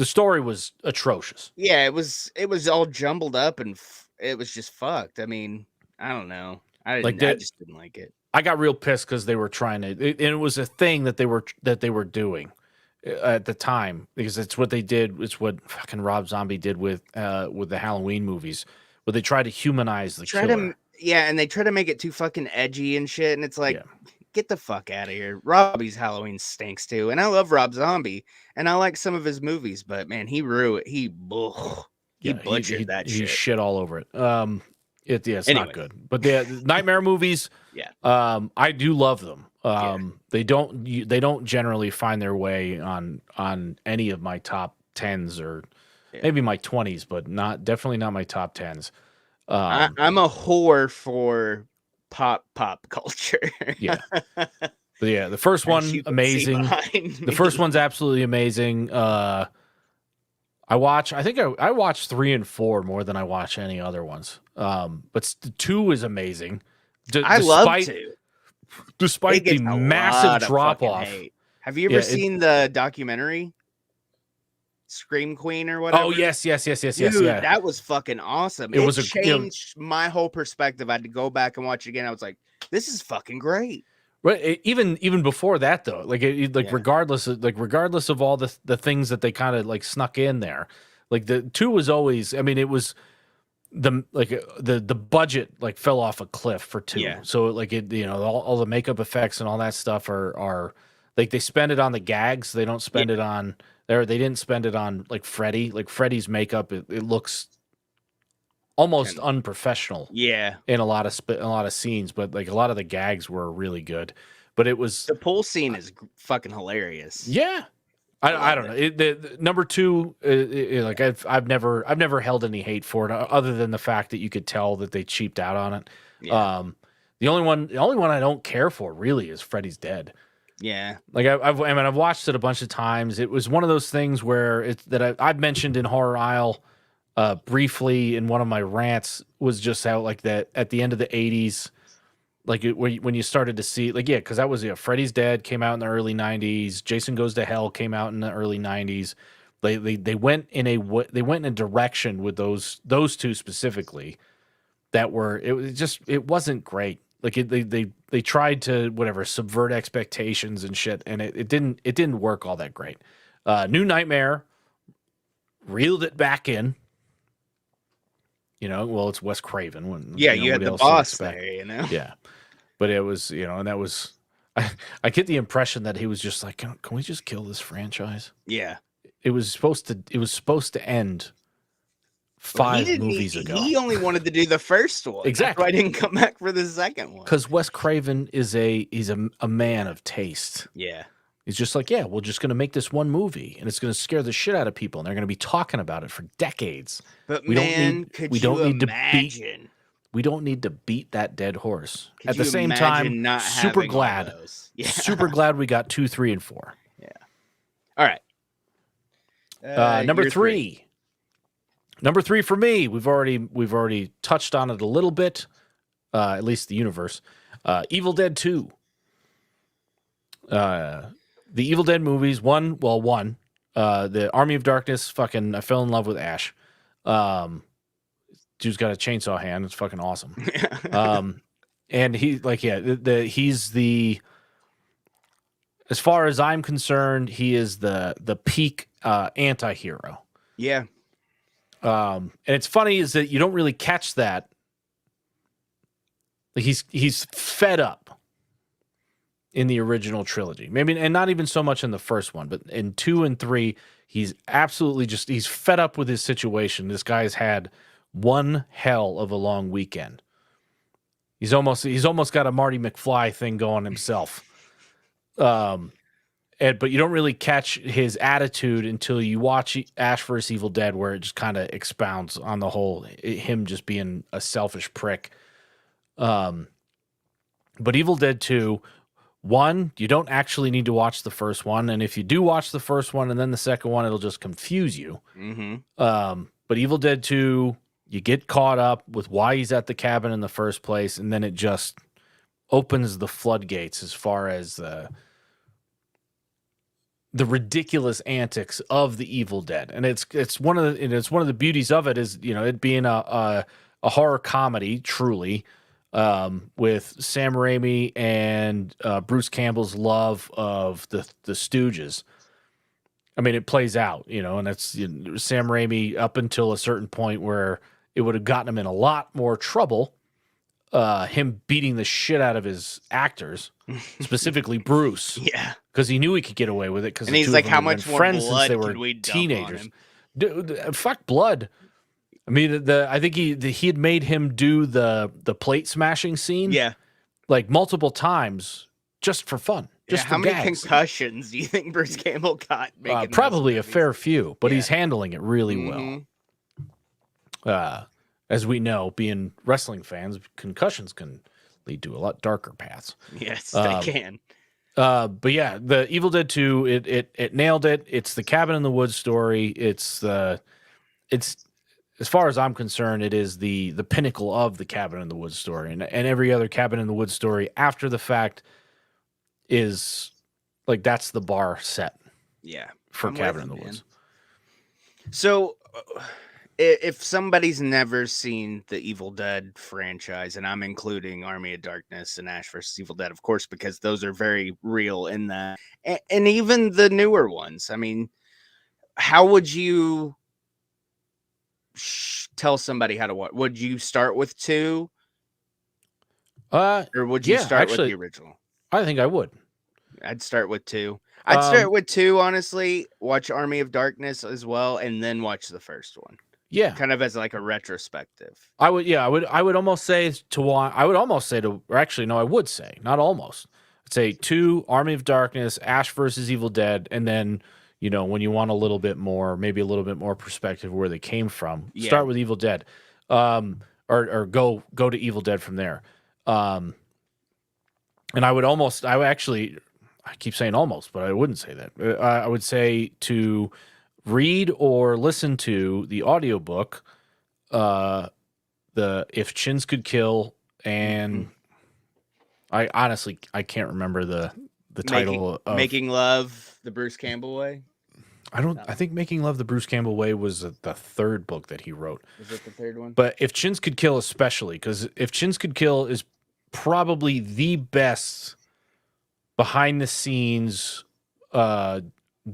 B: story was atrocious.
A: Yeah, it was all jumbled up and it was just fucked. I don't know. I just didn't like it.
B: I got real pissed because they were trying to, and it was a thing that they were doing at the time, because it's what they did. It's what fucking Rob Zombie did with the Halloween movies, where they tried to humanize the killer.
A: And they try to make it too fucking edgy and shit, and it's like, get the fuck out of here. Robbie's Halloween stinks too, and I love Rob Zombie, and I like some of his movies, but man, he ruined it. He butchered that
B: he
A: shit.
B: shit all over it. It's
A: Anyway.
B: not good. But the Nightmare movies,
A: Yeah.
B: I do love them.
A: Yeah.
B: They don't generally find their way on any of my top 10s or maybe my 20s, but definitely not my top 10s.
A: I'm a whore for pop culture.
B: Yeah. But yeah, the first one, amazing. The first one's absolutely amazing. I think I watched 3 and 4 more than I watch any other ones. But 2 is amazing.
A: I love 2.
B: Despite the massive drop off.
A: Have you ever seen the documentary Scream Queen or whatever?
B: Oh yes.
A: Dude,
B: Yeah.
A: that was fucking awesome. It changed my whole perspective. I had to go back and watch it again. I was like, this is fucking great.
B: Right. Even before that though, regardless of all the things that they kind of like snuck in there, like the 2 was always. I mean, it was the budget like fell off a cliff for 2.
A: Yeah.
B: So like all the makeup effects and all that stuff are like they spend it on the gags. They don't spend it on there. They didn't spend it on like Freddy. Like Freddy's makeup, it looks almost unprofessional.
A: Yeah.
B: In a lot of scenes, but like a lot of the gags were really good. But it was
A: the pool scene is fucking hilarious.
B: Yeah. I don't know. The number 2, like I've never held any hate for it, other than the fact that you could tell that they cheaped out on it. Yeah. The only one I don't care for really is Freddy's Dead.
A: Yeah,
B: like I've watched it a bunch of times. It was one of those things where I've mentioned in Horror Isle briefly in one of my rants, was just how like that at the end of the 80s. Like when you started to see, like, yeah, because that was Freddy's Dead came out in the early 90s. Jason Goes to Hell came out in the early 90s. They went in a direction with those 2 specifically that were it wasn't great. Like they tried to subvert expectations and shit, and it didn't work all that great. New Nightmare reeled it back in. Well, it's Wes Craven.
A: You had the boss there,
B: Yeah. But it was, and that was, I get the impression that he was just like, can we just kill this franchise?
A: Yeah.
B: It was supposed to end 5 movies ago.
A: He only wanted to do the first one.
B: Exactly.
A: That's why I didn't come back for the second one.
B: Because Wes Craven he's a man of taste.
A: Yeah.
B: He's just like, yeah, we're just going to make this one movie, and it's going to scare the shit out of people, and they're going to be talking about it for decades.
A: But we
B: don't need to beat that dead horse. At the same time, super glad we got 2, 3, and 4.
A: Yeah. All right.
B: Number 3. Number 3 for me. We've already touched on it a little bit. At least the universe. Evil Dead 2. The Evil Dead movies. One. The Army of Darkness. Fucking, I fell in love with Ash. Dude's got a chainsaw hand. It's fucking awesome. And he's as far as I'm concerned, he is the peak anti-hero.
A: Yeah.
B: And it's funny is that you don't really catch that. Like he's fed up in the original trilogy. Maybe, and not even so much in the first one, but in 2 and 3, he's absolutely he's fed up with his situation. This guy's had one hell of a long weekend. He's almost got a Marty McFly thing going himself. But you don't really catch his attitude until you watch Ash vs. Evil Dead, where it just kind of expounds on the whole him just being a selfish prick. But Evil Dead 2, 1, you don't actually need to watch the first one, and if you do watch the first one and then the second one, it'll just confuse you.
A: Mm-hmm.
B: But Evil Dead 2, you get caught up with why he's at the cabin in the first place, and then it just opens the floodgates as far as the ridiculous antics of the Evil Dead. And it's one of the beauties of it is, it being a horror comedy, truly, with Sam Raimi and Bruce Campbell's love of the Stooges. I mean, it plays out, and that's Sam Raimi up until a certain point where it would have gotten him in a lot more trouble. Him beating the shit out of his actors, specifically Bruce.
A: Yeah.
B: Because he knew he could get away with it.
A: And he's like, how much more blood could we
B: teenagers? Dude, fuck blood. I mean, I think he had made him do the plate smashing scene,
A: Yeah.
B: like multiple times, just for fun,
A: Yeah.
B: just
A: How
B: for
A: many
B: gags.
A: concussions do you think Bruce Campbell got making
B: Probably
A: those
B: a fair few, but
A: Yeah.
B: he's handling it really well. As we know, being wrestling fans, concussions can lead to a lot darker paths.
A: Yes, they can.
B: But yeah, the Evil Dead 2, it nailed it. It's the cabin in the woods story. It's as far as I'm concerned, it is the pinnacle of the cabin in the woods story, and every other cabin in the woods story after the fact is like that's the bar set.
A: Yeah,
B: for
A: I'm
B: Cabin
A: with
B: in the
A: you,
B: Woods.
A: So, if somebody's never seen the Evil Dead franchise, and I'm including Army of Darkness and Ash vs. Evil Dead, of course, because those are very real in that, and even the newer ones. I mean, how would you tell somebody how to watch? Would you start with 2? Or would you start with the original?
B: I think I would.
A: I'd start with 2. I'd start with 2, honestly. Watch Army of Darkness as well, and then watch the first one.
B: Yeah,
A: kind of as like a retrospective.
B: I would. Yeah, I would almost say to watch. I would almost say to. Or actually, no, I would say not almost. I'd say 2, Army of Darkness, Ash versus Evil Dead, and then when you want a little bit more, maybe a little bit more perspective where they came from.
A: Yeah.
B: Start with Evil Dead, or go to Evil Dead from there. And I would almost. I would actually. I keep saying almost, but I wouldn't say that. I would say to read or listen to the audiobook, the If Chins Could Kill, and I honestly I can't remember the title of
A: Making Love the Bruce Campbell Way.
B: I think Making Love the Bruce Campbell Way was the third book that he wrote.
A: Was it the third one?
B: But If Chins Could Kill, especially because If Chins Could Kill is probably the best behind the scenes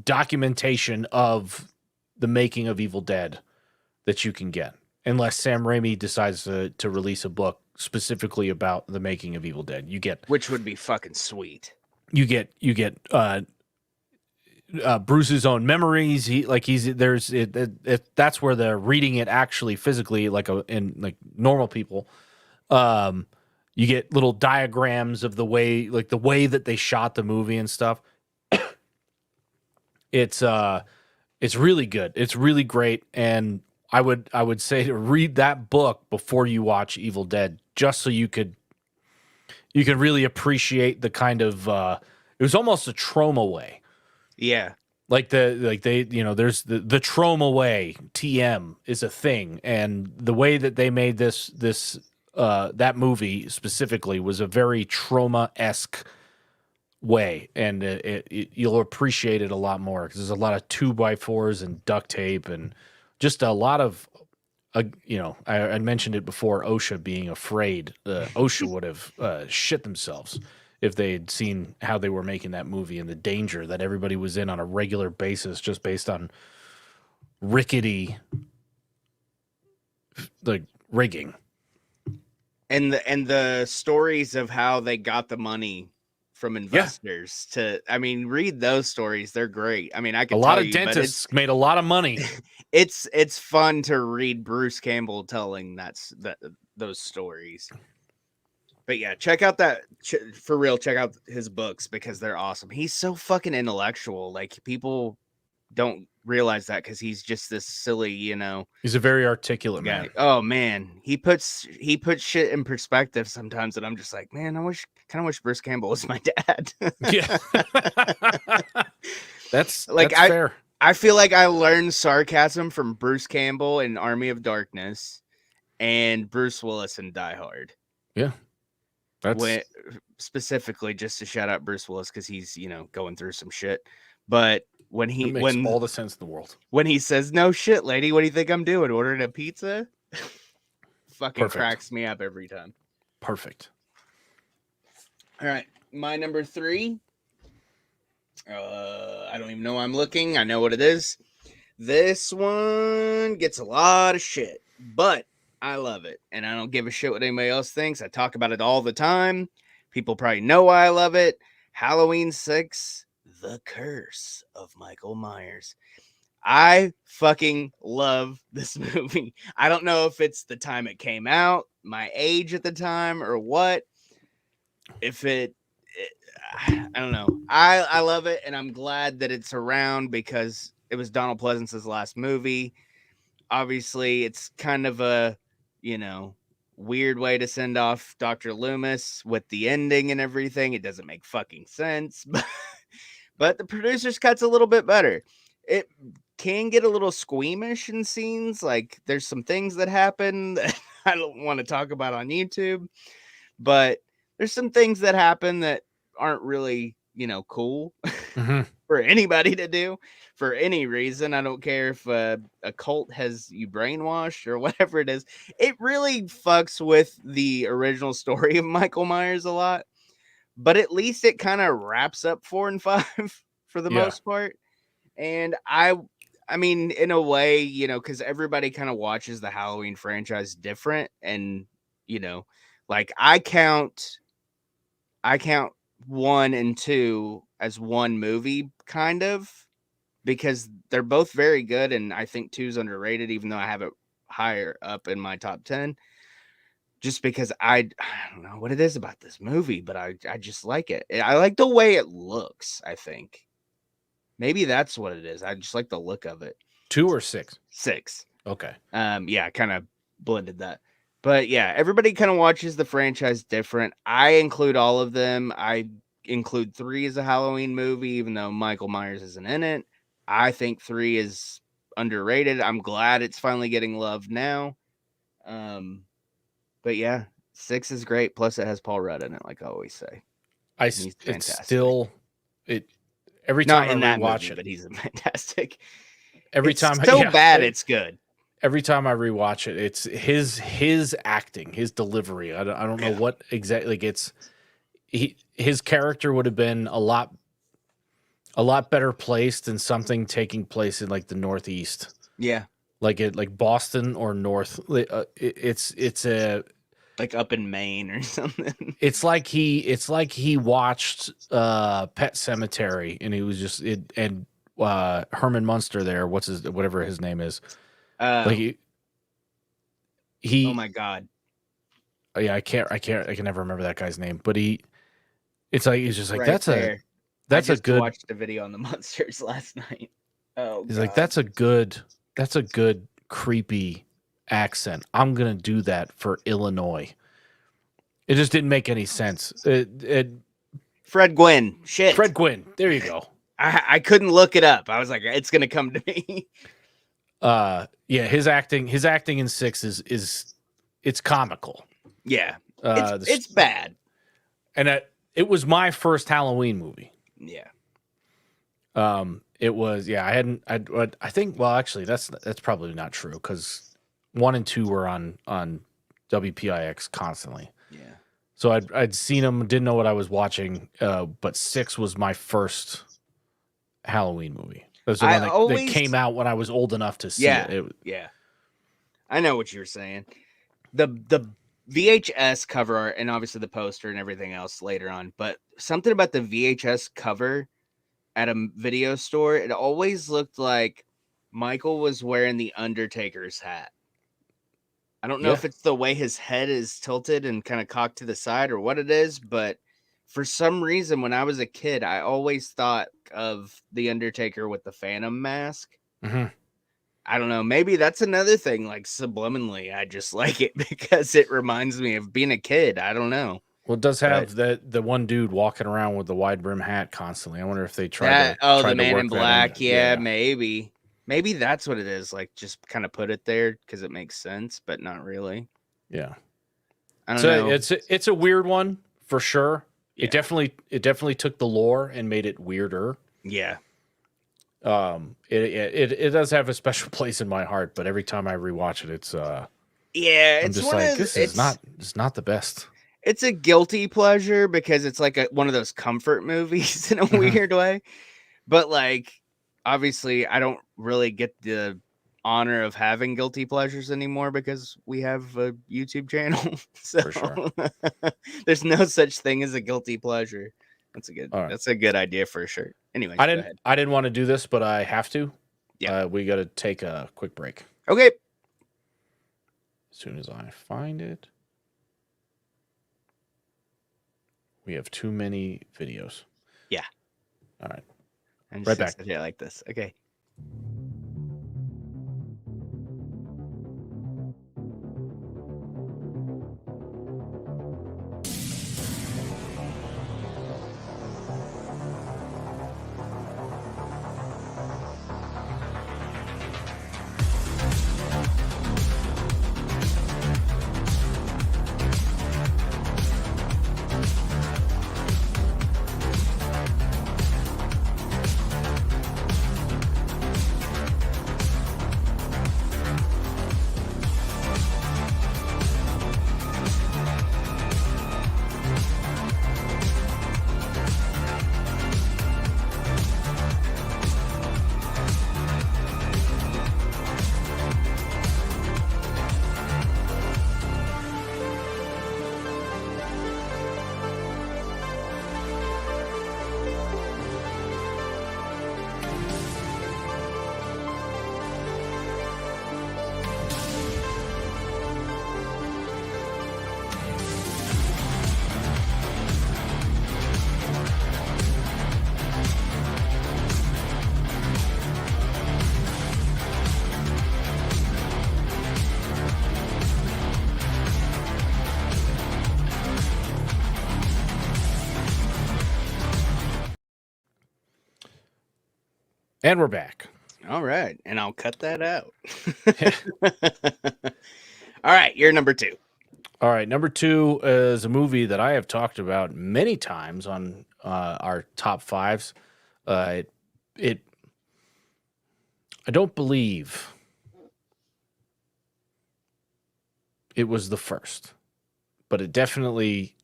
B: documentation of the making of Evil Dead that you can get, unless Sam Raimi decides to release a book specifically about the making of Evil Dead.
A: Which would be fucking sweet.
B: You get Bruce's own memories. That's where they're reading it actually physically, in normal people. You get little diagrams of the way that they shot the movie and stuff. It's really good. It's really great, and I would say to read that book before you watch Evil Dead, just so you could really appreciate the kind of it was almost a trauma way.
A: Yeah.
B: There's the trauma way. TM is a thing, and the way that they made this that movie specifically was a very trauma-esque way, and you'll appreciate it a lot more because there's a lot of 2x4s and duct tape and just a lot of I mentioned it before, OSHA being afraid. OSHA would have shit themselves if they had seen how they were making that movie and the danger that everybody was in on a regular basis just based on rickety rigging.
A: And the stories of how they got the money from investors read those stories. They're great. I mean, I can
B: a lot of dentists made a lot of money.
A: It's fun to read Bruce Campbell telling those stories. But yeah, check out for real. Check out his books because they're awesome. He's so fucking intellectual. Like, people don't realize that because he's just this silly,
B: He's a very articulate man.
A: Oh man, he puts shit in perspective sometimes, and I'm just like, man, I kind of wish Bruce Campbell was my dad.
B: Yeah, that's fair.
A: I feel like I learned sarcasm from Bruce Campbell in Army of Darkness and Bruce Willis in Die Hard.
B: Yeah.
A: Specifically just to shout out Bruce Willis because he's, going through some shit. But when
B: all the sense in the world.
A: When he says, "No shit, lady, what do you think I'm doing? Ordering a pizza?" Fucking cracks me up every time.
B: Perfect.
A: All right. My number 3. I don't even know why I'm looking. I know what it is. This one gets a lot of shit, but I love it. And I don't give a shit what anybody else thinks. I talk about it all the time. People probably know why I love it. Halloween 6, The Curse of Michael Myers. I fucking love this movie. I don't know if it's the time it came out, my age at the time, or what. If I don't know. I love it, and I'm glad that it's around because it was Donald Pleasance's last movie. Obviously, it's kind of a, weird way to send off Dr. Loomis with the ending and everything. It doesn't make fucking sense, but the producer's cut's a little bit better. It can get a little squeamish in scenes. Like there's some things that happen that I don't want to talk about on YouTube, but there's some things that happen that aren't really, cool for anybody to do for any reason. I don't care if a cult has you brainwashed or whatever it is. It really fucks with the original story of Michael Myers a lot, but at least it kind of wraps up 4 and 5 for the most part. And I mean, in a way, because everybody kind of watches the Halloween franchise different. And, like I count 1 and 2 as one movie, kind of, because they're both very good. And I think 2's underrated, even though I have it higher up in my top 10. Just because I don't know what it is about this movie, but I just like it. I like the way it looks, I think. Maybe that's what it is. I just like the look of it.
B: 2 or 6?
A: 6.
B: Okay.
A: Yeah, I kind of blended that. But yeah, everybody kind of watches the franchise different. I include all of them. I include 3 as a Halloween movie, even though Michael Myers isn't in it. I think 3 is underrated. I'm glad it's finally getting love now. But yeah, 6 is great. Plus, it has Paul Rudd in it, like I always say.
B: It's still every time I rewatch it,
A: but he's fantastic.
B: Every time,
A: bad, it's good.
B: Every time I rewatch it, it's his acting, his delivery. I don't know what exactly gets. His character would have been a lot better placed in something taking place in like the Northeast.
A: Yeah.
B: Like Boston or North. It's a
A: like up in Maine or something.
B: It's like he watched Pet Cemetery and he was just Herman Munster there. Whatever his name is. Like he.
A: Oh my god.
B: Yeah, I can never remember that guy's name. But he's just like
A: right
B: that's a good.
A: Watched a video on the Munsters last night. Oh.
B: He's like that's a good creepy accent. I'm gonna do that for Illinois. It just didn't make any sense.
A: Fred Gwynn. Shit.
B: Fred Gwynn. There you go.
A: I couldn't look it up. I was like, it's gonna come to me.
B: Yeah, his acting in 6 is it's comical.
A: Yeah. It's bad.
B: And it was my first Halloween movie.
A: Yeah.
B: It was, I think, well, actually that's probably not true because 1 and 2 were on WPIX constantly.
A: Yeah.
B: So I'd seen them, didn't know what I was watching, but 6 was my first Halloween movie. It was the one that came out when I was old enough to see it.
A: Yeah. I know what you're saying. The VHS cover art and obviously the poster and everything else later on, but something about the VHS cover at a video store, it always looked like Michael was wearing the Undertaker's hat. I don't know if it's the way his head is tilted and kind of cocked to the side or what it is, but for some reason, when I was a kid, I always thought of the Undertaker with the Phantom mask.
B: Mm-hmm.
A: I don't know. Maybe that's another thing, like subliminally. I just like it because it reminds me of being a kid. I don't know.
B: Well, it does have the one dude walking around with the wide brim hat constantly. I wonder if they tried to
A: the Man in Black. Yeah, maybe. Maybe that's what it is. Like, just kind of put it there because it makes sense, but not really.
B: Yeah.
A: I don't know.
B: It's a weird one for sure. Yeah. It definitely took the lore and made it weirder.
A: Yeah.
B: It does have a special place in my heart, but every time I rewatch it, it's
A: it's
B: just like it's not the best.
A: It's a guilty pleasure because it's like one of those comfort movies in a weird way. But like, obviously, I don't really get the honor of having guilty pleasures anymore because we have a YouTube channel. So
B: for sure.
A: There's no such thing as a guilty pleasure. That's a good idea for sure. Anyway,
B: I didn't want to do this, but I have to.
A: Yeah.
B: We got to take a quick break.
A: Okay.
B: As soon as I find it. We have too many videos.
A: Yeah.
B: All right.
A: I'm just
B: Right
A: gonna
B: back.
A: sit here like this. Okay.
B: And we're back.
A: All right, and I'll cut that out. All right, you're number 2.
B: All right, number 2 is a movie that I have talked about many times on our top fives. I don't believe it was the first, but it definitely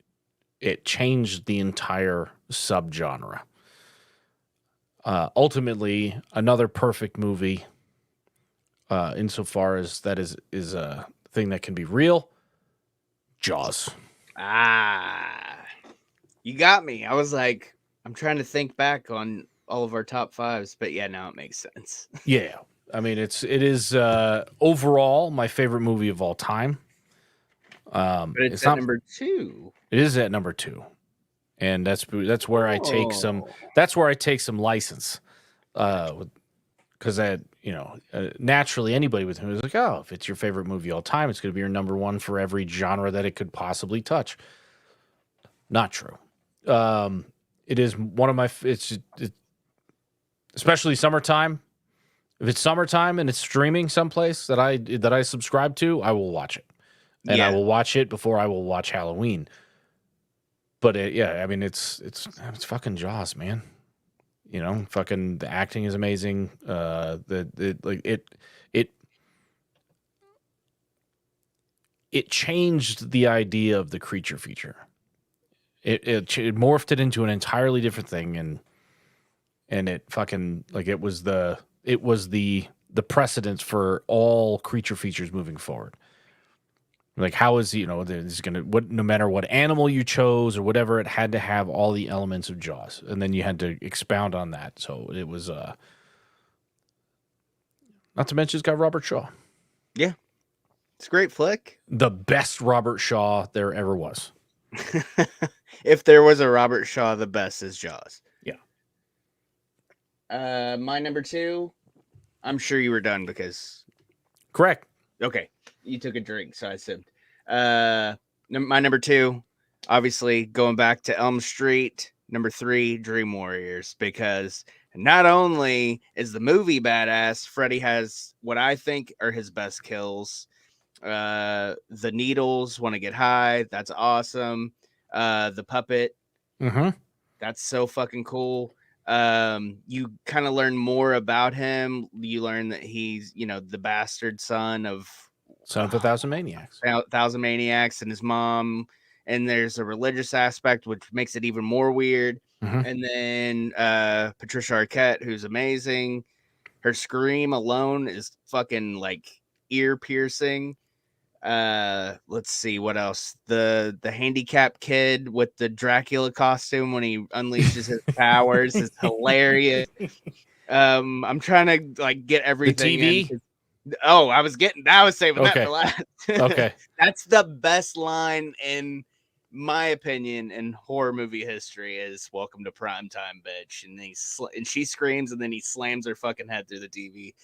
B: changed the entire subgenre. Ultimately, another perfect movie, insofar as that is a thing that can be real. Jaws.
A: You got me. I was like, I'm trying to think back on all of our top fives, but yeah, now it makes sense.
B: Yeah, I mean it is overall my favorite movie of all time.
A: But it's at
B: not
A: number 2.
B: It is at number 2, and that's where I take some. That's where I take some license, because naturally anybody with whom is like, oh, if it's your favorite movie all time, it's going to be your number 1 for every genre that it could possibly touch. Not true. It is one of my. Especially summertime. If it's summertime and it's streaming someplace that I subscribe to, I will watch it, and I will watch it before I will watch Halloween. But I mean, it's fucking Jaws, man. Fucking the acting is amazing. It changed the idea of the creature feature. It morphed it into an entirely different thing, and it fucking it was the precedent for all creature features moving forward. Like, how is there's gonna no matter what animal you chose or whatever, it had to have all the elements of Jaws, and then you had to expound on that. So it was not to mention it's got Robert Shaw.
A: Yeah, it's a great flick.
B: The best Robert Shaw there ever was.
A: If there was a Robert Shaw, the best is Jaws.
B: Yeah.
A: My number 2. I'm sure you were done because.
B: Correct.
A: Okay, you took a drink, so I assumed. My number 2, obviously going back to Elm Street. Number 3, Dream Warriors, because not only is the movie badass, Freddy has what I think are his best kills. The needles want to get high. That's awesome. The puppet.
B: Mm-hmm.
A: That's so fucking cool. You kind of learn more about him. You learn that he's, the bastard son of
B: a Thousand Maniacs.
A: Thousand Maniacs and his mom. And there's a religious aspect, which makes it even more weird.
B: Mm-hmm.
A: And then Patricia Arquette, who's amazing. Her scream alone is fucking like ear piercing. Let's see what else. The handicapped kid with the Dracula costume when he unleashes his powers is hilarious. I'm trying to like get everything in.
B: TV?
A: Oh, I was saving that
B: Okay.
A: for last.
B: Okay.
A: That's the best line in my opinion in horror movie history is "Welcome to Primetime, bitch," and and she screams, and then he slams her fucking head through the TV.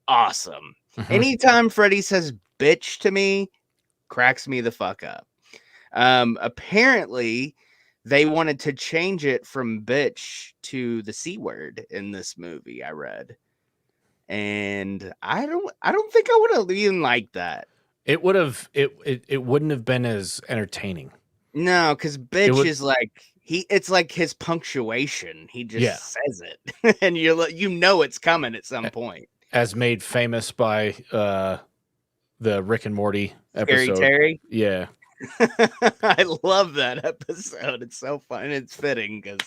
A: Awesome.
B: Mhm.
A: Anytime Freddy says "bitch" to me, cracks me the fuck up. Apparently, they wanted to change it from "bitch" to the C word in this movie. I read. And I don't think I would have even liked that.
B: It would have it wouldn't have been as entertaining.
A: No, because bitch
B: would-
A: is like it's like his punctuation. He just
B: Yeah.
A: says it. And you know it's coming at some point.
B: As made famous by the Rick and Morty
A: Scary
B: episode.
A: Terry.
B: Yeah.
A: I love that episode. It's so fun. It's fitting because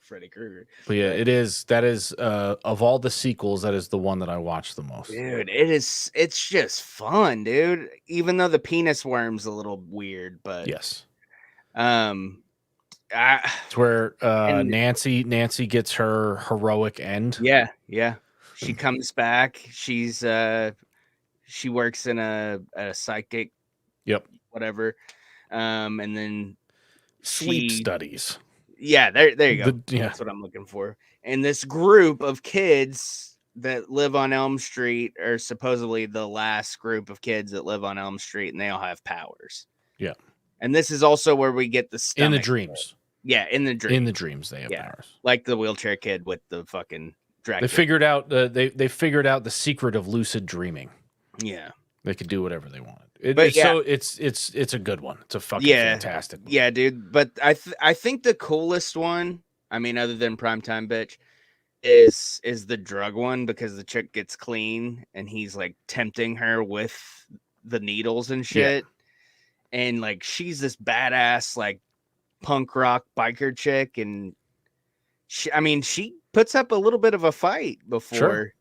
A: Freddy Krueger.
B: But yeah, that is of all the sequels, that is the one that I watched the most.
A: Dude, it's just fun, dude. Even though the penis worm's a little weird, but
B: Yes.
A: It's
B: where Nancy gets her heroic end.
A: Yeah. She comes back. She works in a psychic.
B: Yep.
A: Whatever. And then
B: sleep studies.
A: Yeah, there you go.
B: Yeah.
A: That's what I'm looking for. And this group of kids that live on Elm Street are supposedly the last group of kids that live on Elm Street, and they all have powers.
B: Yeah.
A: And this is also where we get the stomach.
B: In the dreams.
A: Yeah, in the dreams.
B: In the dreams, they have powers.
A: Like the wheelchair kid with the fucking Dracula.
B: They figured out they figured out the secret of lucid dreaming.
A: Yeah.
B: They could do whatever they wanted. So it's a good one. It's a fucking fantastic one.
A: Yeah, dude. But I think the coolest one, I mean, other than Primetime Bitch, is the drug one, because the chick gets clean and he's like tempting her with the needles and shit. Yeah. And like she's this badass like punk rock biker chick, and she puts up a little bit of a fight before,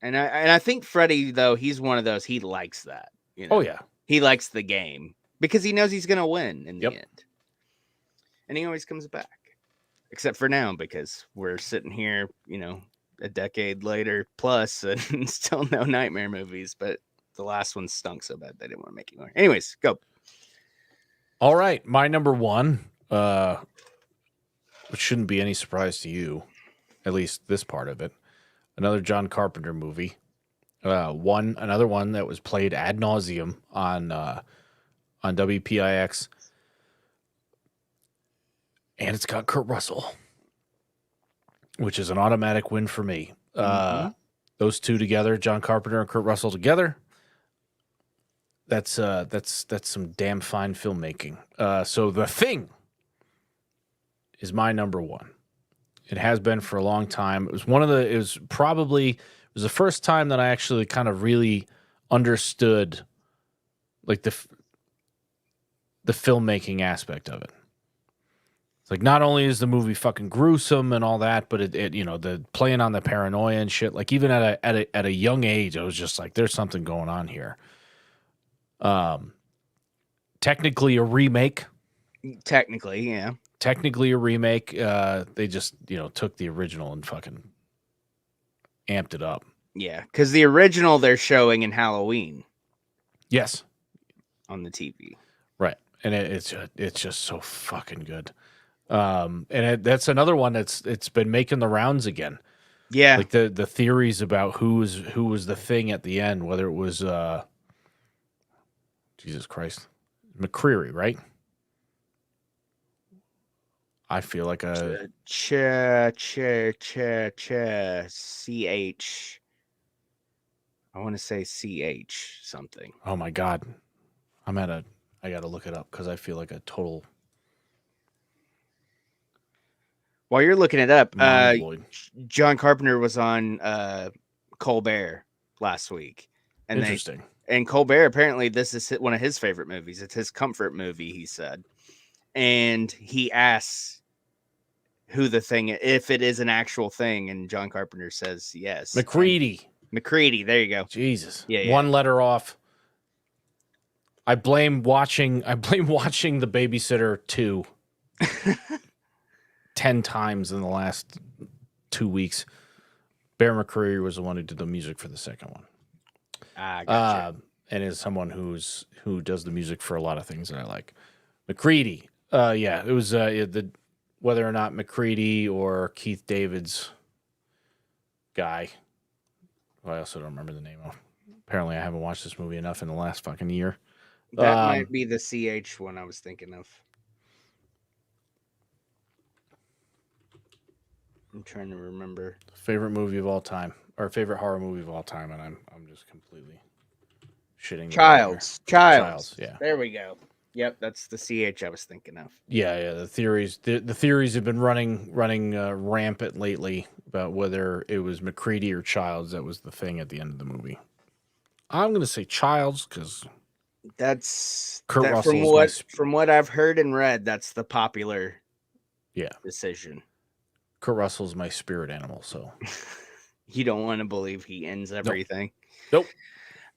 A: And I think Freddy, though, he's one of those, he likes that.
B: Oh yeah.
A: He likes the game because he knows he's gonna win in the end. And he always comes back. Except for now, because we're sitting here, a decade later plus, and still no Nightmare movies, but the last one stunk so bad they didn't want to make it more. Anyways, go.
B: All right. My number one, which shouldn't be any surprise to you, at least this part of it. Another John Carpenter movie. Another one that was played ad nauseum on WPIX. And it's got Kurt Russell, which is an automatic win for me. Those two together, John Carpenter and Kurt Russell together, that's some damn fine filmmaking. So The Thing is my number one. It has been for a long time. It was the first time that I actually kind of really understood like the filmmaking aspect of it. It's like, not only is the movie fucking gruesome and all that, but it the playing on the paranoia and shit. Like even at a young age, I was just like, there's something going on here. Technically a remake.
A: Technically, yeah.
B: Technically a remake. They just, took the original and fucking amped it up.
A: Yeah, because the original they're showing in Halloween.
B: Yes.
A: On the TV.
B: Right. And it's just so fucking good. That's another one it's been making the rounds again.
A: Yeah.
B: Like the theories about who was the thing at the end, whether it was Jesus Christ, McCreary, right? I feel like a
A: CH. I want to say CH something.
B: Oh my God. I got to look it up because I feel like a total.
A: While you're looking it up, John Carpenter was on Colbert last week. And
B: interesting.
A: And Colbert, apparently this is one of his favorite movies. It's his comfort movie, he said. And he asks who the thing is, if it is an actual thing, and John Carpenter says yes.
B: McCready,
A: there you go.
B: Jesus.
A: Yeah.
B: One letter off. I blame watching The Babysitter 2 10 times in the last 2 weeks. Bear McCreary was the one who did the music for the second one.
A: Gotcha.
B: And is someone who does the music for a lot of things that I like. McCready. It was whether or not McCready or Keith David's guy. I also don't remember the name of. Apparently, I haven't watched this movie enough in the last fucking year.
A: That might be the CH one I was thinking of. I'm trying to remember.
B: Favorite movie of all time, or favorite horror movie of all time, and I'm just completely shitting.
A: Childs.
B: Yeah,
A: there we go. Yep, that's the CH I was thinking of.
B: Yeah. The theories have been running rampant lately about whether it was McCready or Childs that was the thing at the end of the movie. I'm gonna say Childs because
A: that's
B: Kurt
A: Russell. From what I've heard and read, that's the popular decision.
B: Kurt Russell's my spirit animal, so
A: you don't want to believe he ends everything.
B: Nope.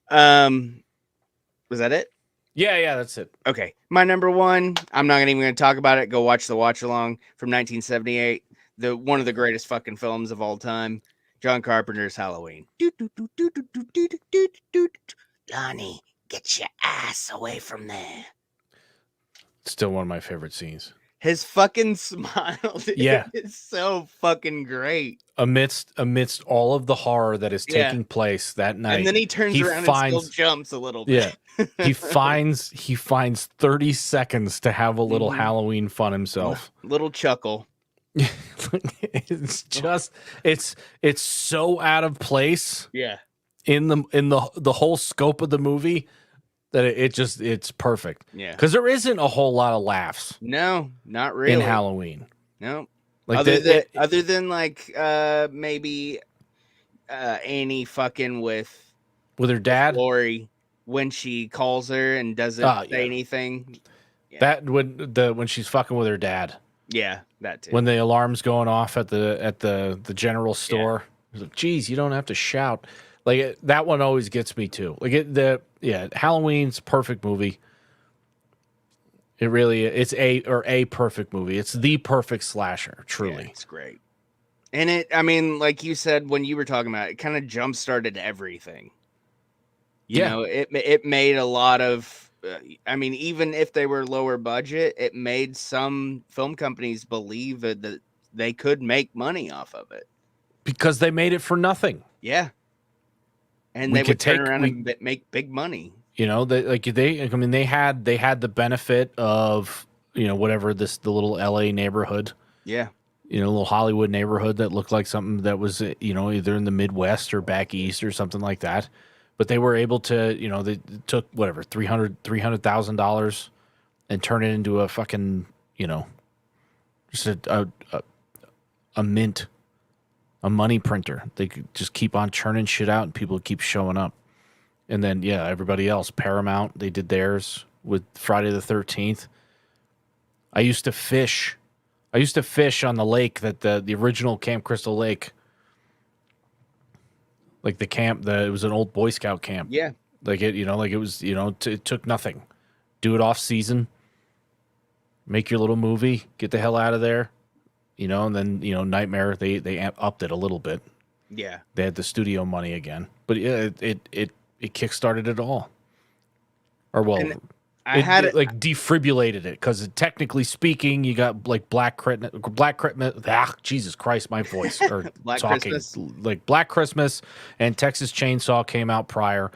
A: Was that it?
B: Yeah, that's it.
A: Okay. My number one, I'm not even going to talk about it. Go watch the watch along from 1978. One of the greatest fucking films of all time. John Carpenter's Halloween. Lonnie, get your ass away from there.
B: Still one of my favorite scenes.
A: His fucking smile, is so fucking great.
B: Amidst all of the horror that is taking place that night,
A: and then he turns around and still jumps a little bit.
B: Yeah, he finds 30 seconds to have a little Halloween fun himself.
A: Little chuckle.
B: It's just it's so out of place.
A: Yeah,
B: in the whole scope of the movie. That it's perfect.
A: Yeah.
B: Because there isn't a whole lot of laughs.
A: No, not really.
B: In Halloween.
A: No.
B: Like
A: other than like maybe Annie fucking with
B: her dad.
A: Lori when she calls her and doesn't say anything.
B: Yeah. That when she's fucking with her dad.
A: Yeah, that too.
B: When the alarm's going off at the general store. It's like, geez, you don't have to shout. Like that one always gets me too. Like Halloween's a perfect movie. It really it's a perfect movie. It's the perfect slasher, truly.
A: Yeah, it's great. And like you said when you were talking about it, kind of jump started everything. You know, it made a lot of even if they were lower budget, it made some film companies believe that they could make money off of it.
B: Because they made it for nothing.
A: Yeah. And they would turn around and make big money. You know,
B: they had the benefit of, whatever the little LA neighborhood.
A: Yeah.
B: A little Hollywood neighborhood that looked like something that was, either in the Midwest or back East or something like that. But they were able to, they took whatever, $300,000 and turn it into a fucking, just a mint. A money printer. They could just keep on churning shit out and people keep showing up. And then, everybody else, Paramount, they did theirs with Friday the 13th. I used to fish on the lake that the original Camp Crystal Lake. Like the camp, it was an old Boy Scout camp.
A: Yeah.
B: Like it was, it took nothing. Do it off season. Make your little movie. Get the hell out of there. And then, Nightmare, they upped it a little bit.
A: Yeah.
B: They had the studio money again. But it kickstarted it all. Or, well, like defibrillated it. Because technically speaking, you got like Black Christmas. Jesus Christ, my voice. Or
A: Black
B: talking.
A: Christmas.
B: Like Black Christmas and Texas Chainsaw came out prior.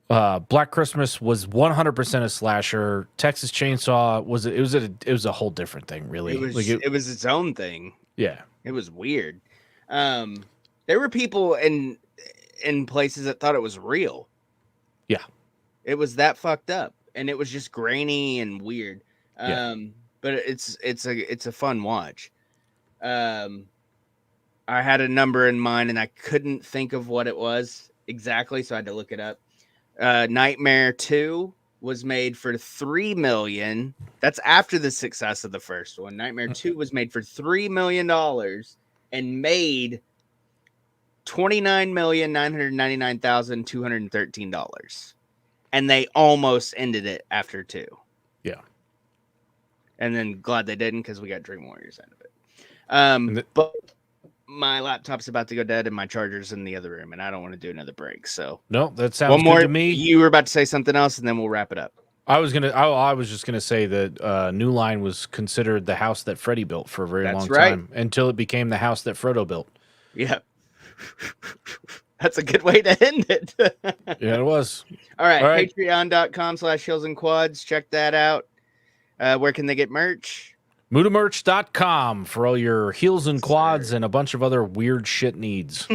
B: Black Christmas was 100% a slasher. Texas Chainsaw was a whole different thing, really.
A: It was its own thing.
B: Yeah,
A: it was weird. There were people in places that thought it was real.
B: Yeah,
A: it was that fucked up, and it was just grainy and weird. But it's a fun watch. I had a number in mind, and I couldn't think of what it was exactly, so I had to look it up. Nightmare 2 was made for $3 million. That's after the success of the first one. Nightmare 2 was made for $3 million and made $29,999,213. And they almost ended it after 2.
B: Yeah.
A: And then glad they didn't because we got Dream Warriors out of it. But my laptop's about to go dead and my charger's in the other room, and I don't want to do another break. So
B: no, that sounds
A: one more
B: good to me.
A: You were about to say something else, and then we'll wrap it up.
B: I was just gonna say that New Line was considered the house that Freddy built for a very long time until it became the house that Frodo built.
A: Yeah. That's a good way to end it.
B: Yeah, it was.
A: All right. Patreon.com/heelsandquads. Check that out. Where can they get merch?
B: Mudamerch.com for all your heels and quads and a bunch of other weird shit needs.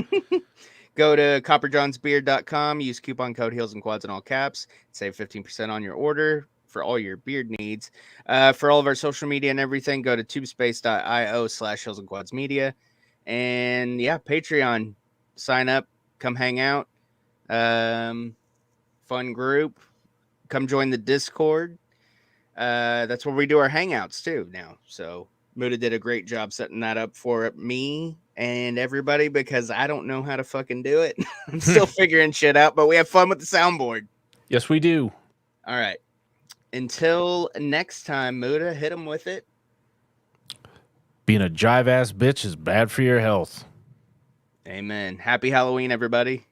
A: Go to copperjohnsbeard.com. Use coupon code heels and quads in all caps. Save 15% on your order for all your beard needs. For all of our social media and everything, go to tubespace.io/heels and quads media. And yeah, Patreon. Sign up. Come hang out. Fun group. Come join the Discord. That's where we do our hangouts too now. So Muda did a great job setting that up for me and everybody because I don't know how to fucking do it. I'm still figuring shit out, but we have fun with the soundboard.
B: Yes, we do.
A: All right. Until next time, Muda, hit him with it.
B: Being a jive ass bitch is bad for your health.
A: Amen. Happy Halloween, everybody.